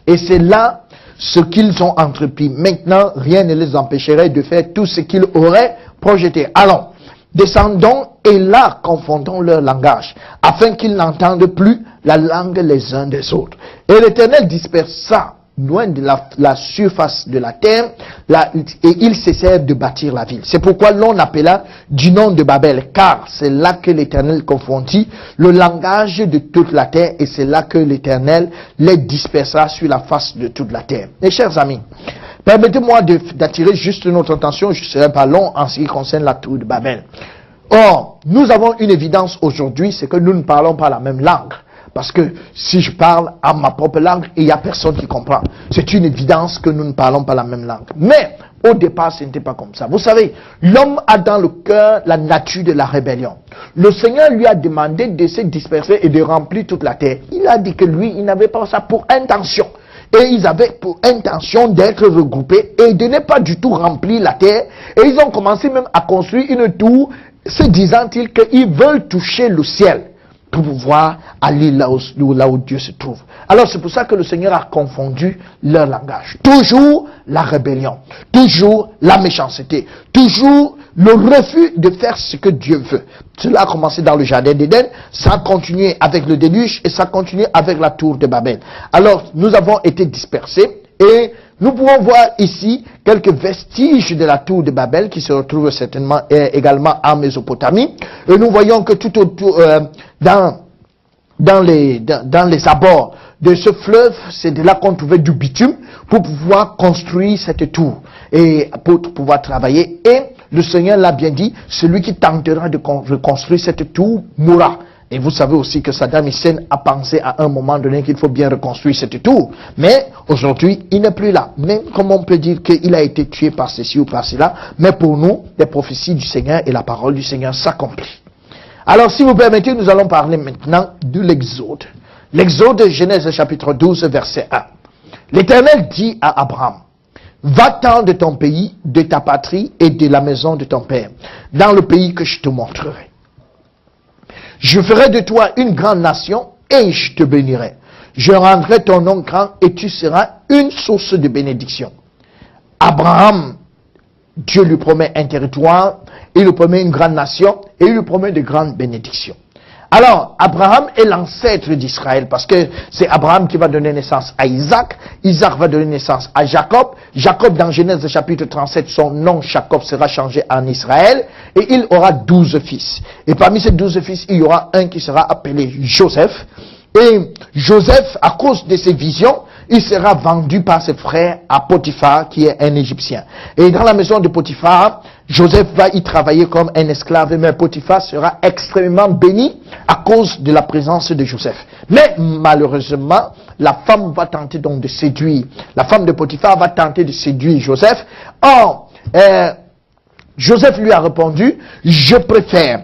Et c'est là ce qu'ils ont entrepris. Maintenant, rien ne les empêcherait de faire tout ce qu'ils auraient projeté. Allons, descendons et là confondons leur langage, afin qu'ils n'entendent plus la langue les uns des autres. Et l'Éternel dispersa loin de la surface de la terre, et ils cessèrent de bâtir la ville. C'est pourquoi l'on appela du nom de Babel, car c'est là que l'Éternel confondit le langage de toute la terre, et c'est là que l'Éternel les dispersera sur la face de toute la terre. Mes chers amis, permettez-moi d'attirer juste notre attention, je ne serai pas long en ce qui concerne la tour de Babel. Or, nous avons une évidence aujourd'hui, c'est que nous ne parlons pas la même langue. Parce que si je parle à ma propre langue, il n'y a personne qui comprend. C'est une évidence que nous ne parlons pas la même langue. Mais, au départ, ce n'était pas comme ça. Vous savez, l'homme a dans le cœur la nature de la rébellion. Le Seigneur lui a demandé de se disperser et de remplir toute la terre. Il a dit que lui, il n'avait pas ça pour intention. Et ils avaient pour intention d'être regroupés et de ne pas du tout remplir la terre. Et ils ont commencé même à construire une tour, se disant-ils qu'ils veulent toucher le ciel pour pouvoir aller là où Dieu se trouve. Alors c'est pour ça que le Seigneur a confondu leur langage. Toujours la rébellion, toujours la méchanceté, toujours le refus de faire ce que Dieu veut. Cela a commencé dans le jardin d'Éden, ça a continué avec le déluge et ça a continué avec la tour de Babel. Alors nous avons été dispersés et nous pouvons voir ici quelques vestiges de la tour de Babel qui se retrouvent certainement également en Mésopotamie. Et nous voyons que tout autour, dans les abords de ce fleuve, c'est de là qu'on trouvait du bitume pour pouvoir construire cette tour et pour pouvoir travailler. Et le Seigneur l'a bien dit, celui qui tentera de reconstruire cette tour mourra. Et vous savez aussi que Saddam Hussein a pensé à un moment donné qu'il faut bien reconstruire cette tour. Mais aujourd'hui, il n'est plus là. Même comme on peut dire qu'il a été tué par ceci ou par cela. Mais pour nous, les prophéties du Seigneur et la parole du Seigneur s'accomplissent. Alors si vous permettez, nous allons parler maintenant de l'Exode. L'Exode, Genèse chapitre 12, verset 1. L'Éternel dit à Abraham, va-t'en de ton pays, de ta patrie et de la maison de ton père, dans le pays que je te montrerai. Je ferai de toi une grande nation et je te bénirai. Je rendrai ton nom grand et tu seras une source de bénédiction. Abraham, Dieu lui promet un territoire, il lui promet une grande nation et il lui promet de grandes bénédictions. Alors, Abraham est l'ancêtre d'Israël parce que c'est Abraham qui va donner naissance à Isaac. Isaac va donner naissance à Jacob. Jacob, dans Genèse chapitre 37, son nom Jacob sera changé en Israël et il aura 12 fils. Et parmi ces 12 fils, il y aura un qui sera appelé Joseph. Et Joseph, à cause de ses visions, il sera vendu par ses frères à Potiphar, qui est un Égyptien. Et dans la maison de Potiphar, Joseph va y travailler comme un esclave, mais Potiphar sera extrêmement béni à cause de la présence de Joseph. Mais malheureusement, la femme va tenter donc de séduire. La femme de Potiphar va tenter de séduire Joseph. Or, Joseph lui a répondu, je préfère.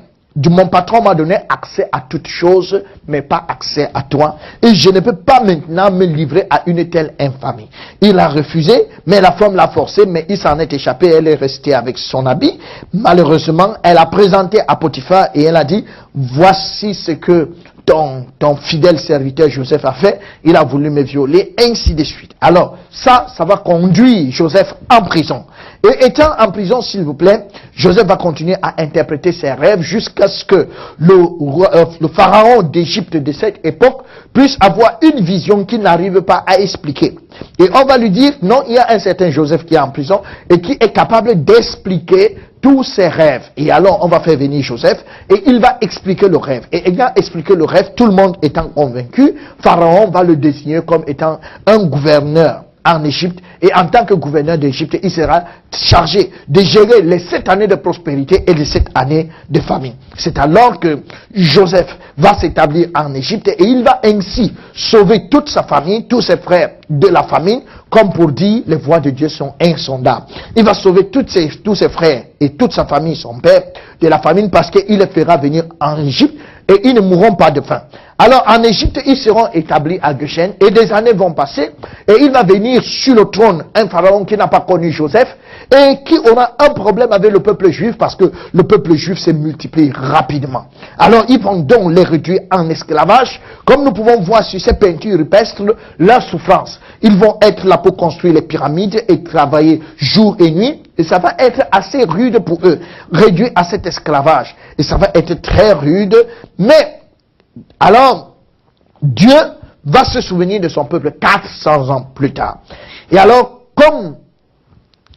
Mon patron m'a donné accès à toutes choses, mais pas accès à toi. Et je ne peux pas maintenant me livrer à une telle infamie. Il a refusé, mais la femme l'a forcé, mais il s'en est échappé. Elle est restée avec son habit. Malheureusement, elle a présenté à Potiphar et elle a dit, voici ce que ton fidèle serviteur Joseph a fait. Il a voulu me violer, ainsi de suite. Alors, ça va conduire Joseph en prison. Et étant en prison, s'il vous plaît, Joseph va continuer à interpréter ses rêves jusqu'à ce que le pharaon d'Égypte de cette époque puisse avoir une vision qu'il n'arrive pas à expliquer. Et on va lui dire, non, il y a un certain Joseph qui est en prison et qui est capable d'expliquer tous ses rêves. Et alors, on va faire venir Joseph et il va expliquer le rêve. Et ayant expliqué le rêve, tout le monde étant convaincu, Pharaon va le désigner comme étant un gouverneur en Égypte, et en tant que gouverneur d'Égypte, il sera chargé de gérer les 7 années de prospérité et les 7 années de famine. C'est alors que Joseph va s'établir en Égypte et il va ainsi sauver toute sa famille, tous ses frères de la famine, comme pour dire les voies de Dieu sont insondables. Il va sauver tous ses frères et toute sa famille, son père, de la famine parce qu'il les fera venir en Égypte et ils ne mourront pas de faim. Alors en Égypte, ils seront établis à Goshen et des années vont passer et il va venir sur le trône un pharaon qui n'a pas connu Joseph et qui aura un problème avec le peuple juif parce que le peuple juif se multiplie rapidement. Alors ils vont donc les réduire en esclavage, comme nous pouvons voir sur ces peintures rupestres leur souffrance. Ils vont être là pour construire les pyramides et travailler jour et nuit. Et ça va être assez rude pour eux, réduit à cet esclavage. Et ça va être très rude. Mais, alors, Dieu va se souvenir de son peuple 400 ans plus tard. Et alors, comme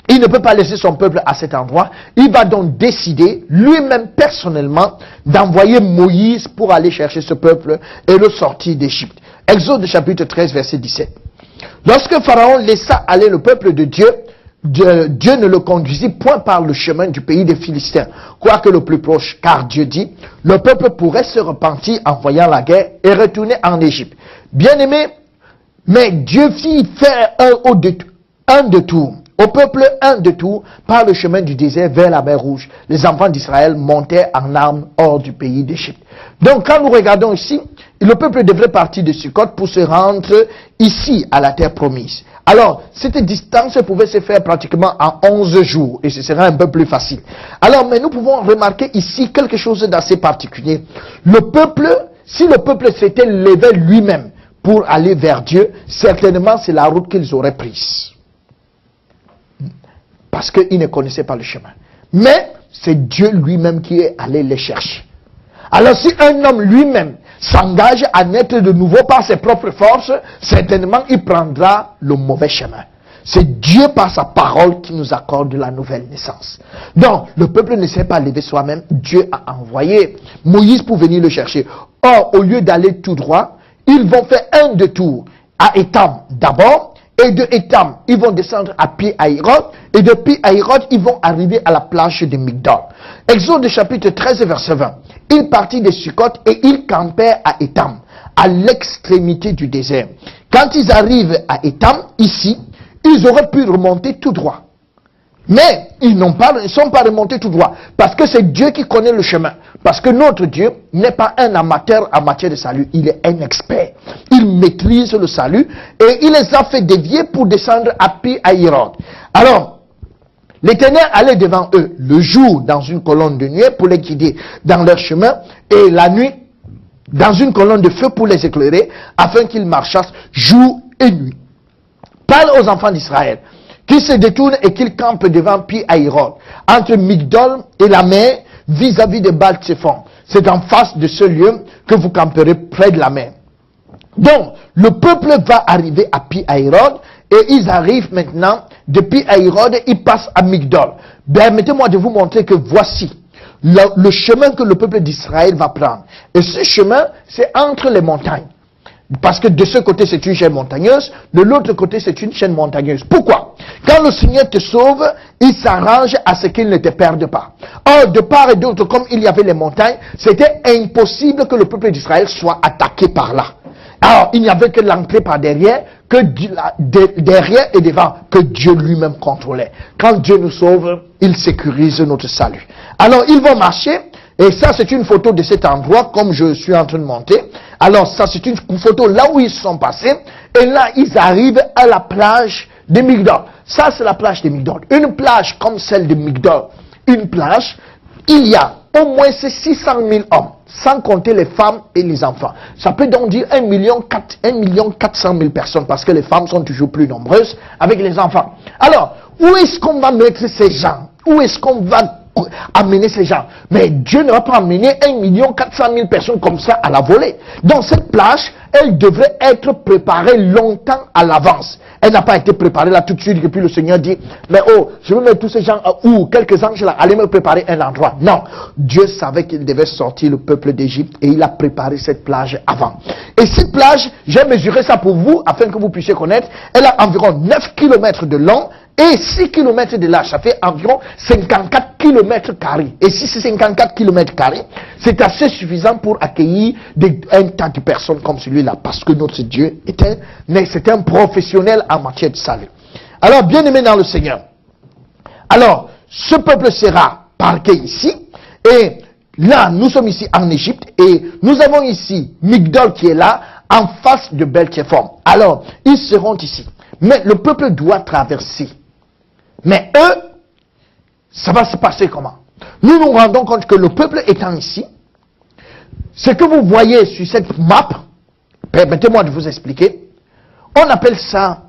il ne peut pas laisser son peuple à cet endroit, il va donc décider, lui-même personnellement, d'envoyer Moïse pour aller chercher ce peuple et le sortir d'Égypte. Exode chapitre 13, verset 17. Lorsque Pharaon laissa aller le peuple de Dieu, Dieu ne le conduisit point par le chemin du pays des Philistins, quoique le plus proche, car Dieu dit, le peuple pourrait se repentir en voyant la guerre et retourner en Égypte. Bien-aimé, mais Dieu fit faire un détour, au peuple un détour par le chemin du désert vers la mer Rouge. Les enfants d'Israël montaient en armes hors du pays d'Égypte. Donc quand nous regardons ici, le peuple devrait partir de Sukkot pour se rendre ici à la terre promise. Alors, cette distance pouvait se faire pratiquement en 11 jours et ce sera un peu plus facile. Alors, mais nous pouvons remarquer ici quelque chose d'assez particulier. Le peuple, si le peuple s'était levé lui-même pour aller vers Dieu, certainement c'est la route qu'ils auraient prise. Parce qu'ils ne connaissaient pas le chemin. Mais c'est Dieu lui-même qui est allé les chercher. Alors si un homme lui-même s'engage à naître de nouveau par ses propres forces, certainement il prendra le mauvais chemin. C'est Dieu par sa parole qui nous accorde la nouvelle naissance. Donc, le peuple ne s'est pas levé soi-même, Dieu a envoyé Moïse pour venir le chercher. Or, au lieu d'aller tout droit, ils vont faire un détour à Étam d'abord, et de Étam, ils vont descendre à Pi-Hahiroth, et de Pi-Hahiroth, ils vont arriver à la plage de Migdol. Exode chapitre 13, verset 20. Ils partirent de Sukkot et ils campèrent à Étam, à l'extrémité du désert. Quand ils arrivent à Étam, ici, ils auraient pu remonter tout droit. Mais ils ne sont pas remontés tout droit. Parce que c'est Dieu qui connaît le chemin. Parce que notre Dieu n'est pas un amateur en matière de salut. Il est un expert. Il maîtrise le salut. Et il les a fait dévier pour descendre à Pi-Hahiroth. Alors, l'Éternel allait devant eux le jour dans une colonne de nuée pour les guider dans leur chemin. Et la nuit dans une colonne de feu pour les éclairer. Afin qu'ils marchassent jour et nuit. Parle aux enfants d'Israël qui se détournent et qu'ils campent devant Pi-Hahiroth, entre Migdol et la mer, vis-à-vis de Baal-Tsephon. C'est en face de ce lieu que vous camperez près de la mer. Donc, le peuple va arriver à Pi-Hahiroth et ils arrivent maintenant de Pi-Hahiroth, ils passent à Migdol. Permettez-moi de vous montrer que voici le chemin que le peuple d'Israël va prendre. Et ce chemin, c'est entre les montagnes. Parce que de ce côté, c'est une chaîne montagneuse, de l'autre côté, c'est une chaîne montagneuse. Pourquoi? Quand le Seigneur te sauve, il s'arrange à ce qu'il ne te perde pas. Or, de part et d'autre, comme il y avait les montagnes, c'était impossible que le peuple d'Israël soit attaqué par là. Alors, il n'y avait que l'entrée par derrière, que derrière et devant, que Dieu lui-même contrôlait. Quand Dieu nous sauve, il sécurise notre salut. Alors, ils vont marcher. Et ça, c'est une photo de cet endroit, comme je suis en train de monter. Alors, ça, c'est une photo là où ils sont passés. Et là, ils arrivent à la plage de Migdol. Ça, c'est la plage de Migdol. Une plage comme celle de Migdol. Une plage, il y a au moins 600 000 hommes, sans compter les femmes et les enfants. Ça peut donc dire 1 400 000 personnes, parce que les femmes sont toujours plus nombreuses avec les enfants. Alors, où est-ce qu'on va mettre ces gens? Où est-ce qu'on va amener ces gens? Mais Dieu ne va pas amener 1 400 000 personnes comme ça à la volée. Donc cette plage elle devrait être préparée longtemps à l'avance. Elle n'a pas été préparée là tout de suite, et puis le Seigneur dit, mais oh, je veux mettre tous ces gens, ou quelques anges là, allez me préparer un endroit. Non, Dieu savait qu'il devait sortir le peuple d'Égypte, et il a préparé cette plage avant. Et cette plage, j'ai mesuré ça pour vous, afin que vous puissiez connaître, elle a environ 9 km de long, et 6 km de large, ça fait environ 54 km carrés. Et si c'est 54 km carrés, c'est assez suffisant pour accueillir un tas de personnes comme celui-là. Parce que notre Dieu c'est un professionnel en matière de salut. Alors, bien aimé dans le Seigneur. Alors, ce peuple sera parqué ici. Et là, nous sommes ici en Égypte. Et nous avons ici Migdol qui est là, en face de Belthéphon. Alors, ils seront ici. Mais le peuple doit traverser. Mais eux, ça va se passer comment? Nous nous rendons compte que le peuple étant ici, ce que vous voyez sur cette map, permettez-moi de vous expliquer, on appelle ça,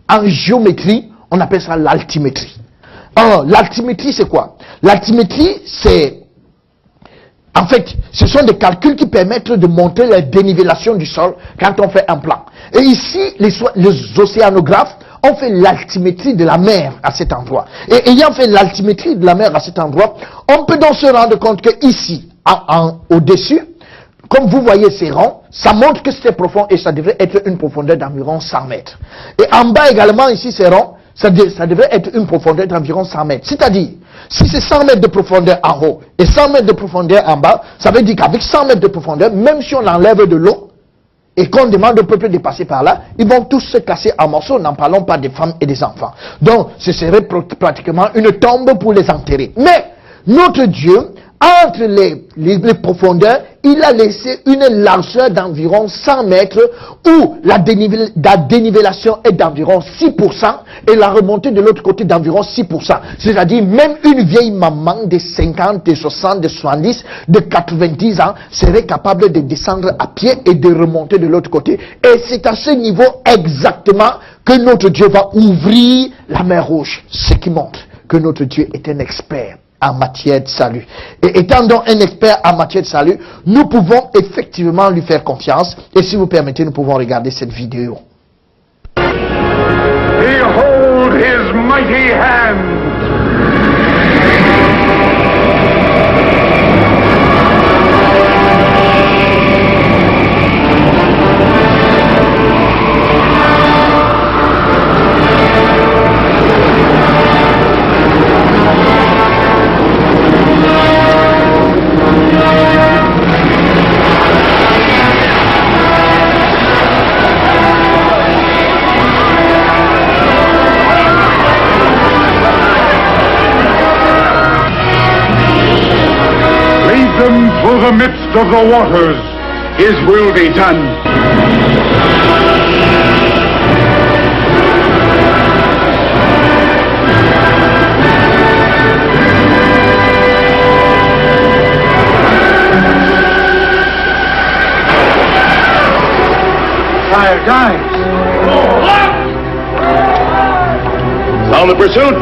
en géométrie, on appelle ça l'altimétrie. Alors, l'altimétrie, c'est quoi? L'altimétrie, c'est, en fait, ce sont des calculs qui permettent de montrer la dénivellation du sol quand on fait un plan. Et ici, les océanographes ont fait l'altimétrie de la mer à cet endroit. Et ayant fait l'altimétrie de la mer à cet endroit, on peut donc se rendre compte que ici, au-dessus, comme vous voyez ces ronds, ça montre que c'est profond et ça devrait être une profondeur d'environ 100 mètres. Et en bas également, ici, ces ronds, ça devrait être une profondeur d'environ 100 mètres. C'est-à-dire, si c'est 100 mètres de profondeur en haut et 100 mètres de profondeur en bas, ça veut dire qu'avec 100 mètres de profondeur, même si on enlève de l'eau, et qu'on demande au peuple de passer par là, ils vont tous se casser en morceaux, n'en parlons pas des femmes et des enfants. Donc, ce serait pratiquement une tombe pour les enterrer. Mais, notre Dieu, entre les profondeurs, il a laissé une largeur d'environ 100 mètres où la dénivellation est d'environ 6% et la remontée de l'autre côté d'environ 6%. C'est-à-dire même une vieille maman de 50, de 60, de 70, de 90 ans serait capable de descendre à pied et de remonter de l'autre côté. Et c'est à ce niveau exactement que notre Dieu va ouvrir la mer Rouge. Ce qui montre que notre Dieu est un expert en matière de salut. Et étant donc un expert en matière de salut, nous pouvons effectivement lui faire confiance. Et si vous permettez, nous pouvons regarder cette vidéo. Behold his mighty hand. Through the midst of the waters, his will be done. Fire, guys! Sound the pursuit!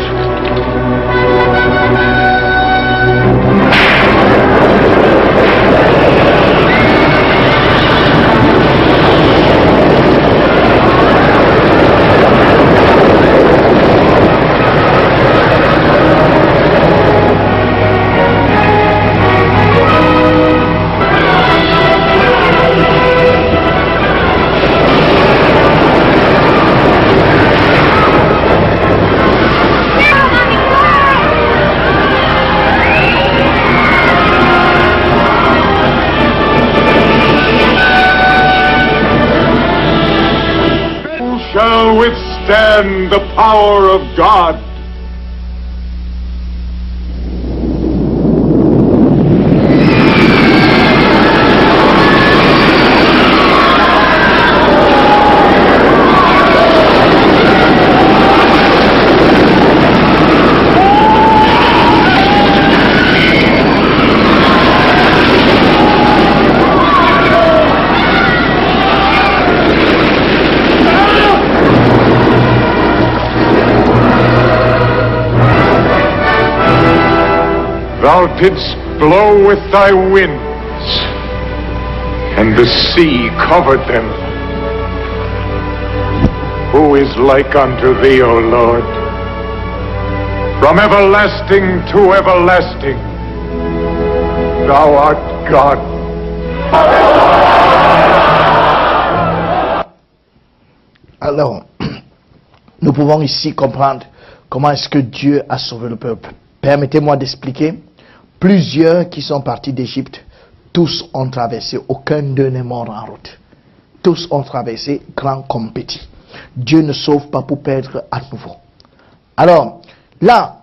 Shall withstand the power of God. Thou didst blow with thy winds, and the sea covered them. Who is like unto thee, O Lord? From everlasting to everlasting, thou art God. Alors, nous pouvons ici comprendre comment est-ce que Dieu a sauvé le peuple. Permettez-moi d'expliquer. Plusieurs qui sont partis d'Égypte, tous ont traversé, aucun d'eux n'est mort en route. Tous ont traversé, grand comme petit. Dieu ne sauve pas pour perdre à nouveau. Alors, là,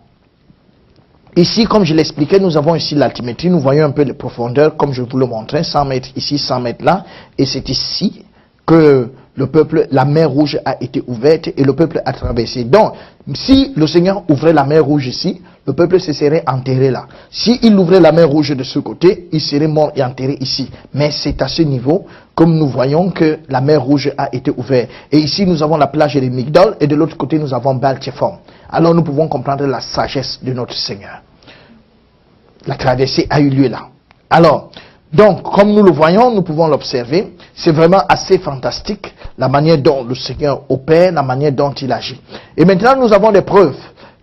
ici, comme je l'expliquais, nous avons ici l'altimétrie. Nous voyons un peu les profondeurs, comme je vous le montrais, 100 mètres ici, 100 mètres là. Et c'est ici que le peuple, la mer Rouge a été ouverte et le peuple a traversé. Donc, si le Seigneur ouvrait la mer Rouge ici, le peuple se serait enterré là. S'il ouvrait la mer Rouge de ce côté, il serait mort et enterré ici. Mais c'est à ce niveau, comme nous voyons que la mer Rouge a été ouverte. Et ici, nous avons la plage de Migdol et de l'autre côté, nous avons Baal-Tchephon. Alors, nous pouvons comprendre la sagesse de notre Seigneur. La traversée a eu lieu là. Alors, donc, comme nous le voyons, nous pouvons l'observer. C'est vraiment assez fantastique la manière dont le Seigneur opère, la manière dont il agit. Et maintenant, nous avons des preuves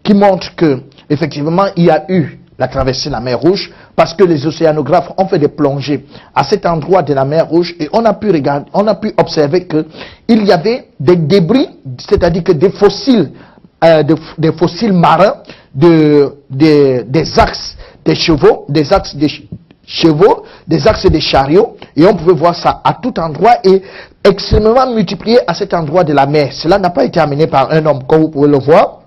qui montrent que, effectivement, il y a eu la traversée de la mer Rouge parce que les océanographes ont fait des plongées à cet endroit de la mer Rouge et on a pu regarder, on a pu observer que il y avait des débris, c'est-à-dire que des fossiles marins, des axes des chevaux, des axes des chariots, et on pouvait voir ça à tout endroit et extrêmement multiplié à cet endroit de la mer. Cela n'a pas été amené par un homme, comme vous pouvez le voir.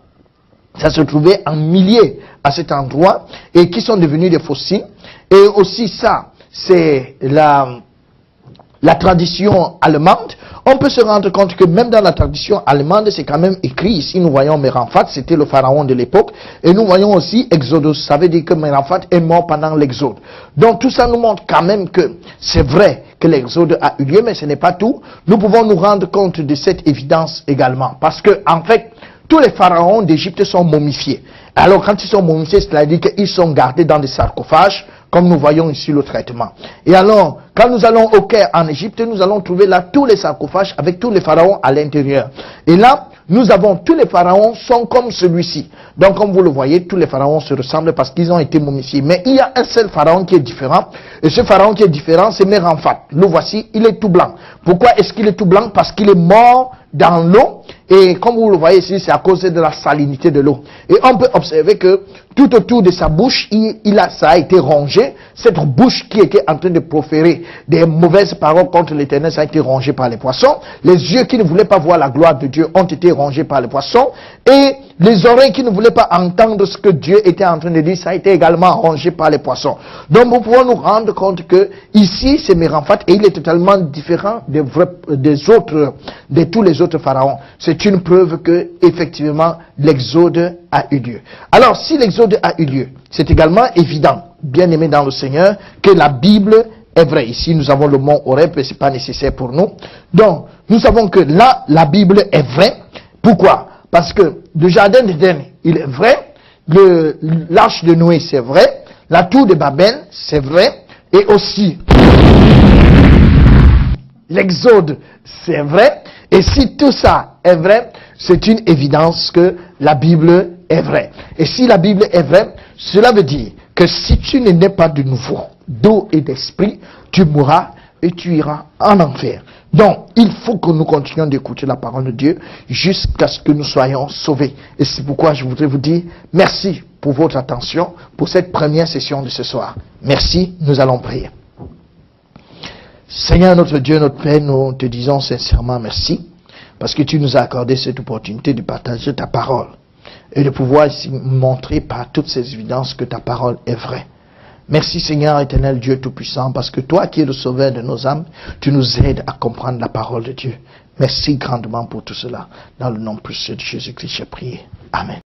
Ça se trouvait en milliers à cet endroit et qui sont devenus des fossiles. Et aussi ça, c'est la tradition allemande. On peut se rendre compte que même dans la tradition allemande, c'est quand même écrit ici. Nous voyons Mérenphat, c'était le pharaon de l'époque. Et nous voyons aussi Exodus. Ça veut dire que Mérenphat est mort pendant l'exode. Donc tout ça nous montre quand même que c'est vrai que l'exode a eu lieu, mais ce n'est pas tout. Nous pouvons nous rendre compte de cette évidence également. Parce que, en fait, tous les pharaons d'Égypte sont momifiés. Alors quand ils sont momifiés, c'est-à-dire qu'ils sont gardés dans des sarcophages, comme nous voyons ici le traitement. Et alors, quand nous allons au Caire en Égypte, nous allons trouver là tous les sarcophages avec tous les pharaons à l'intérieur. Et là, nous avons tous les pharaons sont comme celui-ci. Donc comme vous le voyez, tous les pharaons se ressemblent parce qu'ils ont été momifiés. Mais il y a un seul pharaon qui est différent. Et ce pharaon qui est différent, c'est Mérenphat. Le voici, il est tout blanc. Pourquoi est-ce qu'il est tout blanc? Parce qu'il est mort dans l'eau. Et comme vous le voyez ici, c'est à cause de la salinité de l'eau. Et on peut observer que tout autour de sa bouche, ça a été rongé. Cette bouche qui était en train de proférer des mauvaises paroles contre l'Éternel, ça a été rongé par les poissons. Les yeux qui ne voulaient pas voir la gloire de Dieu ont été rongés par les poissons. Et les oreilles qui ne voulaient pas entendre ce que Dieu était en train de dire, ça a été également rongé par les poissons. Donc nous pouvons nous rendre compte que ici c'est Mérenphat et il est totalement différent de tous les autres pharaons. C'est une preuve que effectivement l'exode a eu lieu. Alors si l'exode a eu lieu, c'est également évident, bien aimé dans le Seigneur, que la Bible est vraie. Ici nous avons le mont Horeb, mais c'est pas nécessaire pour nous. Donc nous savons que là la Bible est vraie. Pourquoi? Parce que le jardin d'Éden, il est vrai, l'arche de Noé, c'est vrai, la tour de Babel, c'est vrai, et aussi l'exode, c'est vrai, et si tout ça est vrai, c'est une évidence que la Bible est vraie. Et si la Bible est vraie, cela veut dire que si tu ne nais pas de nouveau, d'eau et d'esprit, tu mourras et tu iras en enfer. Donc, il faut que nous continuions d'écouter la parole de Dieu jusqu'à ce que nous soyons sauvés. Et c'est pourquoi je voudrais vous dire merci pour votre attention pour cette première session de ce soir. Merci, nous allons prier. Seigneur notre Dieu, notre Père, nous te disons sincèrement merci parce que tu nous as accordé cette opportunité de partager ta parole et de pouvoir ici montrer par toutes ces évidences que ta parole est vraie. Merci Seigneur éternel Dieu Tout-Puissant, parce que toi qui es le sauveur de nos âmes, tu nous aides à comprendre la parole de Dieu. Merci grandement pour tout cela. Dans le nom précieux de Jésus-Christ, j'ai prié. Amen.